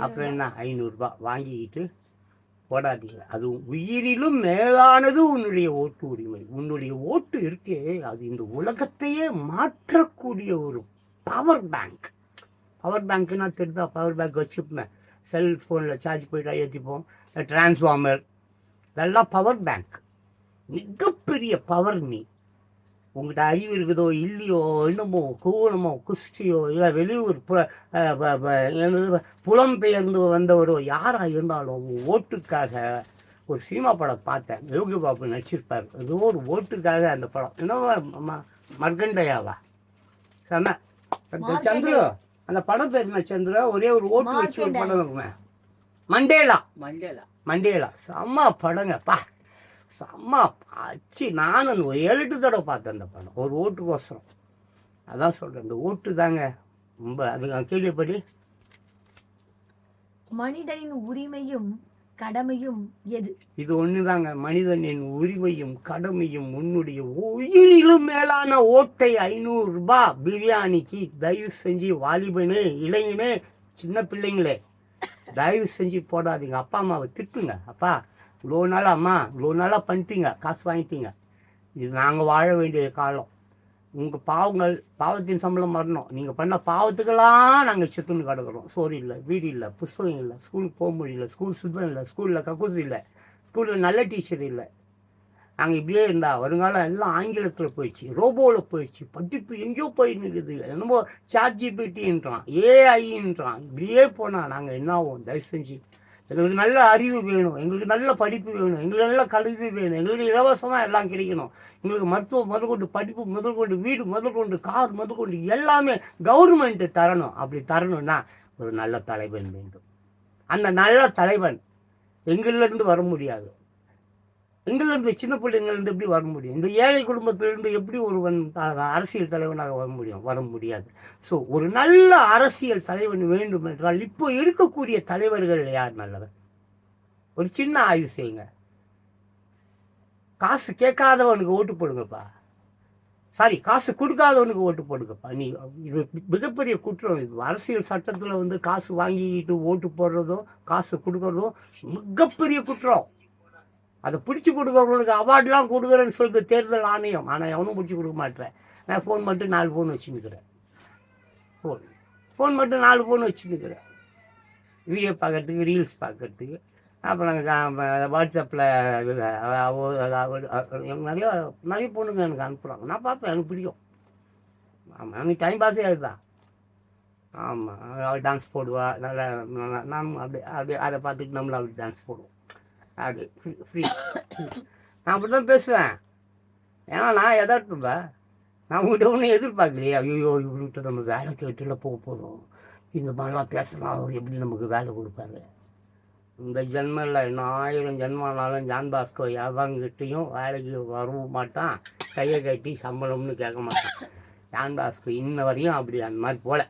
அப்புறம் என்ன 500 வாங்கிக்கிட்டு போடாதீங்க. அது உயிரிலும் மேலானது உன்னுடைய ஓட்டு உரிமை. உன்னுடைய ஓட்டு இருக்கே, அது இந்த உலகத்தையே மாற்றக்கூடிய ஒரு பவர் பேங்க். பவர் பேங்க்குன்னா தெரியுதா? பவர் பேங்க் வச்சுப்பேன், செல்ஃபோனில் சார்ஜ் போயிட்டா ஏற்றிப்போம். டிரான்ஸ்ஃபார்மர், இதெல்லாம் பவர் பேங்க். மிகப்பெரிய பவர். நீ உங்கள்கிட்ட அறிவு இருக்குதோ இல்லையோ, என்னமோ கூணமோ குஷ்டியோ இல்லை வெளியூர் புலம்பெயர்ந்து வந்தவரோ யாராக இருந்தாலும் ஓட்டுக்காக ஒரு சினிமா படம் பார்த்தேன், யோகி பாபு நடிச்சிருப்பார். ஏதோ ஒரு ஓட்டுக்காக அந்த படம் என்னவோ மர்கண்டையாவா செம சந்துரு, அந்த படம் பேர் என்ன சந்துரு? ஒரே ஒரு ஓட்டு வச்சு ஒரு படம் இருக்குமே, மண்டேலா. மண்டேலா செம்ம படங்கப்பா, செம்ம ஆச்சு. நானும் 7-8 தடவை பார்த்தேன் அந்த படம், ஒரு ஓட்டுக்கோசரம். அதான் சொல்கிறேன், இந்த ஓட்டு தாங்க ரொம்ப. அது நான் கேள்விப்படி, மனிதனின் உரிமையும் கடமையும் எது? இது ஒன்று தாங்க. மனிதனின் உரிமையும் கடமையும் உன்னுடைய உயிரிலும் மேலான ஓட்டை 500 பிரியாணிக்கு தயவு செஞ்சு வாலிபனே, இளைஞனே, சின்ன பிள்ளைங்களே தயவு செஞ்சு போடாதீங்க. அப்பா அம்மாவை திட்டுங்க. அப்பா இவ்வளோ நாளாக அம்மா இவ்வளோ நாளாக பண்ணிட்டீங்க, காசு வாங்கிட்டீங்க, இது நாங்கள் வாழ வேண்டிய காலம். உங்கள் பாவத்தின் சம்பளம் வரணும். நீங்கள் பண்ண பாவத்துக்கெல்லாம் நாங்கள் செத்துன்னு கிடக்குறோம். சோறு இல்லை, வீடு இல்லை, புஸ்தகம் இல்லை, ஸ்கூலுக்கு போக முடியல, ஸ்கூல் சுத்தம் இல்லை, ஸ்கூலில் கக்கூஸ் இல்லை, ஸ்கூலில் நல்ல டீச்சர் இல்லை. நாங்கள் இப்படியே இருந்தால் வருங்காலம் எல்லாம் ஆங்கிலத்தில் போயிடுச்சு, ரோபோவில் போயிடுச்சு, படிப்பு எங்கேயோ போயின்னு இருக்குது. என்னமோ ChatGPTன்றான், ஏஐன்றான். இப்படியே போனால் நாங்கள் என்ன ஆகும்? தயவு செஞ்சு எங்களுக்கு நல்ல அறிவு வேணும், எங்களுக்கு நல்ல படிப்பு வேணும், எங்களுக்கு நல்ல கல்வி வேணும், எங்களுக்கு இலவசமாக எல்லாம் கிடைக்கணும். எங்களுக்கு மருத்துவம் முதற்கொண்டு, படிப்பு முதற்கொண்டு, வீடு முதற்கொண்டு, கார் முதற்கொண்டு எல்லாமே கவர்மெண்ட்டு தரணும். அப்படி தரணும்னா ஒரு நல்ல தலைவன் வேண்டும். அந்த நல்ல தலைவன் எங்களிலேருந்து வர முடியாது. எங்களிருந்து சின்ன பிள்ளைங்கள்லேருந்து எப்படி வர முடியும்? இந்த ஏழை குடும்பத்திலிருந்து எப்படி ஒருவன் அரசியல் தலைவனாக வர முடியாது. ஸோ ஒரு நல்ல அரசியல் தலைவன் வேண்டும் என்றால் இப்போ இருக்கக்கூடிய தலைவர்கள் யார் நல்லவர்? ஒரு சின்ன ஆய்வு செய்யுங்க. காசு கேட்காதவனுக்கு ஓட்டு போடுங்கப்பா, காசு கொடுக்காதவனுக்கு ஓட்டு போடுங்கப்பா. இது மிகப்பெரிய குற்றம். இது அரசியல் சட்டத்தில் காசு வாங்கிக்கிட்டு ஓட்டு போடுறதோ காசு கொடுக்குறதோ மிகப்பெரிய குற்றம். அதை பிடிச்சி கொடுக்குறவங்களுக்கு அவார்டெலாம் கொடுக்குறேன்னு சொல்லிட்டு தேர்தல் ஆணையம், ஆனால் எவனும் பிடிச்சி கொடுக்க மாட்டேன். நான் ஃபோன் மட்டும் 4 ஃபோன் வச்சுன்னுக்கிறேன். ஃபோன் மட்டும் 4 ஃபோன் வச்சுன்னுக்கிறேன், வீடியோ பார்க்குறதுக்கு, ரீல்ஸ் பார்க்குறதுக்கு. அப்புறம் வாட்ஸ்அப்பில் நிறைய பொண்ணுங்க எனக்கு அனுப்புகிறாங்க, நான் பார்ப்பேன், எனக்கு பிடிக்கும். ஆமாம், எனக்கு டைம் பாஸே அதுதான். ஆமாம், அவள் டான்ஸ் போடுவா, நல்லா நான் அப்படியே அதை பார்த்துட்டு நம்மளும் அப்படி டான்ஸ் போடுவோம். அது ஃப்ரீ. நான் அப்படி தான் பேசுவேன். ஏன்னா நான் எதாட்டுப்பா, நான் உங்கள்கிட்ட ஒன்றும் எதிர்பார்க்கலையே. ஐயோ இவர்கிட்ட நம்ம வேலை கேட்டுல போக போதும், இந்த மாதிரிலாம் பேசலாம், அவர் எப்படி நமக்கு வேலை கொடுப்பாரு? இந்த ஜென்மில் இன்னும் 1000 ஜென்மானாலும் ஜான் பாஸ்கோ எவங்கிட்டையும் வேலைக்கு வரவும் மாட்டான், கையை கட்டி சம்பளம்னு கேட்க மாட்டான். ஜான் பாஸ்கோ இன்ன வரையும் அப்படி அந்த மாதிரி போல.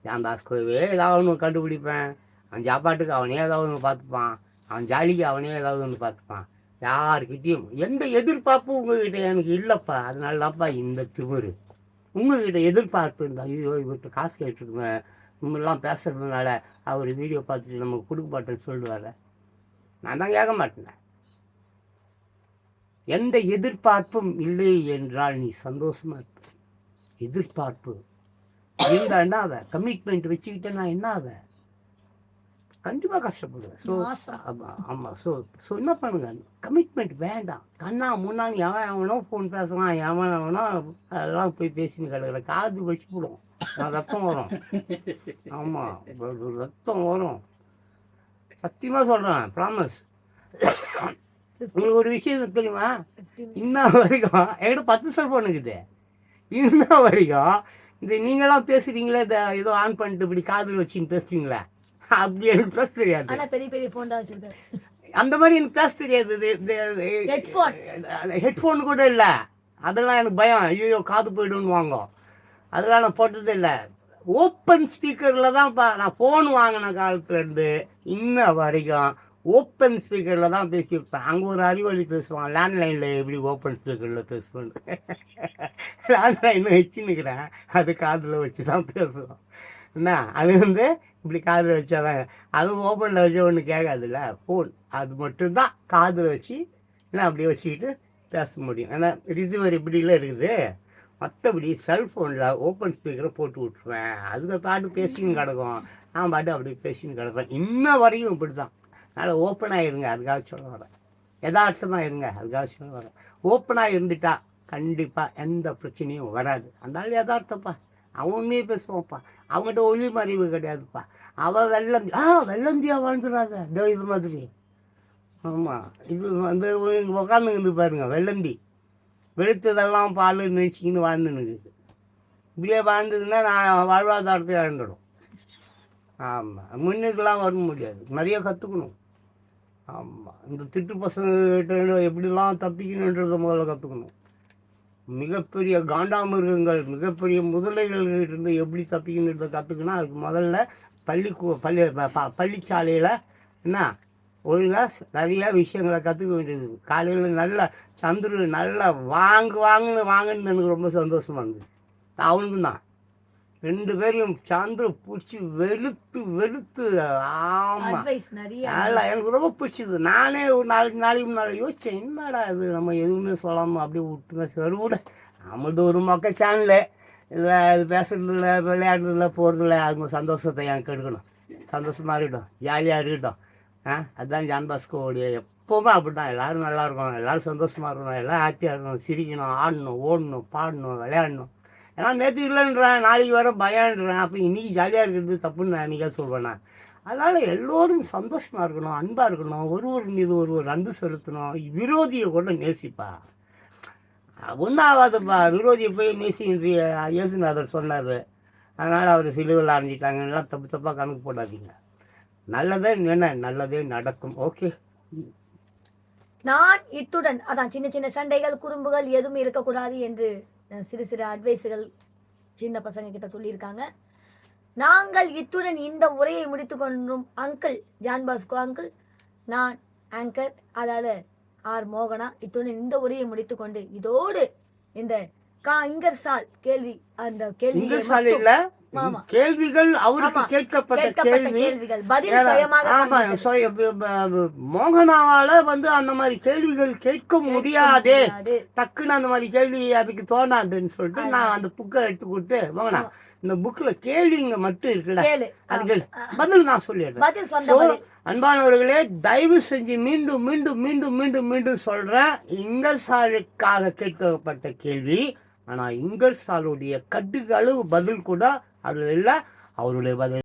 ஜான் பாஸ்கோவே ஏதாவது ஒன்று கண்டுபிடிப்பேன், அவன் சாப்பாட்டுக்கு அவனே ஏதாவது ஒன்று பார்த்துப்பான், அவன் ஜாலிக்கு அவனே ஏதாவது ஒன்று பார்த்துப்பான். யாருக்கிட்டேயும் எந்த எதிர்பார்ப்பும் உங்ககிட்ட எனக்கு இல்லைப்பா. அதனால தான்ப்பா இந்த திமிரு. உங்ககிட்ட எதிர்பார்ப்பு இருந்தால், ஐயோ இவர்கிட்ட காசு கேட்டுருவேன், இவங்கெல்லாம் பேசுறதுனால அவர் வீடியோ பார்த்துட்டு நமக்கு கொடுக்க மாட்டேன்னு சொல்லுவார். நான் தான் கேட்க மாட்டேன். எந்த எதிர்பார்ப்பும் இல்லை என்றால் நீ சந்தோஷமாக இருப்ப. எதிர்பார்ப்பு இருந்தா என்ன ஆவேன், கமிட்மெண்ட் வச்சுக்கிட்டே நான் என்ன ஆவேன், கண்டிப்பாக கஷ்டப்படுவேன். ஸோ மாசம். ஆமாம். ஸோ என்ன பண்ணுங்க, கமிட்மெண்ட் வேண்டாம். கண்ணா முன்னாடி எவன் எவனோ ஃபோன் பேசுகிறான், எவன் எவனோ அதெல்லாம் போய் பேசின்னு கிடக்குற, காது வச்சு போடும், ரத்தம் வரும். ஆமாம், ரத்தம் வரும், சத்தியமாக சொல்கிறேன், ப்ராமிஸ். உங்களுக்கு ஒரு விஷயம் தெரியுமா, 15 இன்ன வரைக்கும் என்கிட்ட 10 செல்ஃபோன் இருக்குது. இன்ன வரைக்கும் இந்த நீங்களாம் பேசுகிறீங்களே, இதை ஏதோ ஆன் பண்ணிட்டு இப்படி காதில் வச்சுன்னு பேசுவீங்களே, அப்படி எனக்கு பேச தெரியாது. ஆனா பெரிய பெரிய ஃபோன் தான் வச்சிருக்காரு. அந்த மாதிரி எனக்கு பேச தெரியாது. ஹெட்ஃபோன். ஹெட்ஃபோன் கூட இல்லை, அதெல்லாம் எனக்கு பயம். ஐயோ காது போய்டுன்னு வாங்க, அதெல்லாம் நான் போட்டதே இல்லை. ஓப்பன் ஸ்பீக்கரில் தான்ப்பா நான் ஃபோன் வாங்கின காலத்துலேருந்து இன்ன வரைக்கும் ஓப்பன் ஸ்பீக்கரில் தான் பேசியிருப்பேன். அங்கே ஒரு அறிவழி பேசுவான், லேண்ட்லைனில் எப்படி ஓப்பன் ஸ்பீக்கரில் பேசுவேன். லேண்ட்லைன் வச்சுன்னுக்கிறேன், அது காதில் வச்சு தான் பேசுவோம். என்ன அது இப்படி காதில் வச்சாதான், அதுவும் ஓப்பனில் வச்சு ஒன்று கேட்காதுல்ல ஃபோன், அது மட்டும்தான் காதில் வச்சு என்ன அப்படியே வச்சுக்கிட்டு பேச முடியும். ஏன்னா ரிசீவர் இப்படிலாம் இருக்குது. மற்றபடி செல்ஃபோனில் ஓப்பன் ஸ்பீக்கரை போட்டு விட்ருவேன், அதுக்கு பாட்டு பேசின்னு கிடக்கும், நான் பாட்டு அப்படி பேசின்னு கிடப்பேன். இன்ன வரையும் இப்படி தான். அதனால் ஓப்பனாக இருங்க, அதுக்காக சொல்ல வரேன். யதார்த்தமாக இருங்க, அதுக்காக சொல்ல வரேன். ஓப்பனாக இருந்துட்டா கண்டிப்பாக எந்த பிரச்சனையும் வராது. அந்த யதார்த்தப்பா, அவன் உண்மையே பேசுவான்ப்பா, அவங்ககிட்ட ஒளிவு அறிவு கிடையாதுப்பா. அவள் வெள்ளந்தியா வாழ்ந்துடாத, இதோ இது மாதிரி. ஆமாம், இது உக்காந்துக்கிட்டு பாருங்க, வெள்ளந்தி வெளுத்ததெல்லாம் பால் நினச்சிக்கின்னு வாழ்ந்துன்னு இப்படியே வாழ்ந்ததுன்னா நான் வாழ்வாதாரத்தை இழந்துடும். ஆமாம், முன்னுக்கெல்லாம் வர முடியாது, நிறைய கற்றுக்கணும். ஆமாம், இந்த திட்டு பசங்கிட்ட எப்படிலாம் தப்பிக்கணுன்றதை முதல்ல கற்றுக்கணும். மிகப்பெரிய காண்டாமிருகங்கள், மிகப்பெரிய முதலைகள்கிட்ட எப்படி தப்பிக்கணுன்றதை கற்றுக்கணும். அதுக்கு முதல்ல பள்ளிச்சாலையில் என்ன ஒழுங்காக நிறையா விஷயங்களை கற்றுக்க வேண்டியது. காலையில் நல்லா சந்துரு நல்லா வாங்குன்னு எனக்கு ரொம்ப சந்தோஷமாக இருந்தது. அவனுக்கும் தான் 2 பேரையும் சந்துரு பிடிச்சி வெளுத்து ஆமாம், அட்வைஸ் நிறைய. நல்லா எனக்கு ரொம்ப பிடிச்சிது. நானே ஒரு நாளைக்கு முன்னாடி யோசித்தேன், என்னடா இது நம்ம எதுவுமே சொல்லாமல் அப்படியே விட்டுங்க, சரி விட, நம்மளது ஒரு மொக்க சேனலு, இது பேசுறதில்ல, விளையாடுறதில்ல, போகிறதில்ல, அவங்க சந்தோஷத்தை எனக்கு எடுக்கணும், சந்தோஷமாக இருக்கட்டும், ஜாலியாக இருக்கட்டும். அதுதான் ஜான் பாஸ்கோவுடைய எப்போவுமே அப்படி தான். எல்லோரும் நல்லா இருக்கணும், எல்லோரும் சந்தோஷமாக இருக்கணும், எல்லோரும் ஹாப்பியாக இருக்கணும், சிரிக்கணும், ஆடணும், ஓடணும், பாடணும், விளையாடணும். ஏன்னா நேற்று இல்லைன்றேன், நாளைக்கு வர பயன்றேன், அப்போ இன்றைக்கி ஜாலியாக இருக்கிறது தப்புன்னு நான் இன்றைக்கா சொல்வேண்ணா. அதனால் எல்லோரும் சந்தோஷமாக இருக்கணும், அன்பாக இருக்கணும், ஒருவர் மீது ஒருவர் அன்பு செலுத்தணும். விரோதியை கூட நேசிப்பா, ஒன்றும் ஆகாதுப்பா, விரோதியை போய் நேசின்ற இயேசுநாதர் சொன்னார். அதனால் அவர் சிலுவையில் அரைஞ்சிட்டாங்க, எல்லாம் தப்பாக கணக்கு போடாதீங்க. நல்லதே நல்லதே நடக்கும். ஓகே, நான் இத்துடன் அதான் சின்ன சின்ன சண்டைகள் குறும்புகள் எதுவும் இருக்கக்கூடாது என்று சிறு அட்வைஸுகள் சின்ன பசங்க கிட்ட சொல்லியிருக்காங்க. நாங்கள் இத்துடன் இந்த உரையை முடித்து கொண்டும் அங்கிள் ஜான் பாஸ்கோ அங்கிள், நான் ஆங்கர் அதாவது ஆர் மோகனா, இத்துடன் இந்த உரையை முடித்து கொண்டு இதோடு இந்த இங்கர்சால் கேள்வி அந்த கேள்வி கேள்விகள் அவருக்கு கேட்கப்பட்ட கேள்விகள் மோகனாவால அந்த மாதிரி கேள்விகள் கேட்க முடியாதே, டக்குன்னு அந்த மாதிரி கேள்வி அதுக்கு தோணாதுன்னு சொல்லிட்டு நான் அந்த புக்கை எடுத்து கொடுத்து, மோகனா இந்த புக்ல கேள்விங்க மட்டும் இருக்குல்ல, அதுக்கு பதில் நான் சொல்லிடுறேன். அன்பானவர்களே, தயவு செஞ்சு மீண்டும் மீண்டும் மீண்டும் மீண்டும் மீண்டும் சொல்றேன், இங்கர்சாலுக்காக கேட்கப்பட்ட கேள்வி. ஆனால் இங்கர்சாலுடைய கட்டுகளவு பதில் கூட அதில் இல்லை, அவருடைய பதில்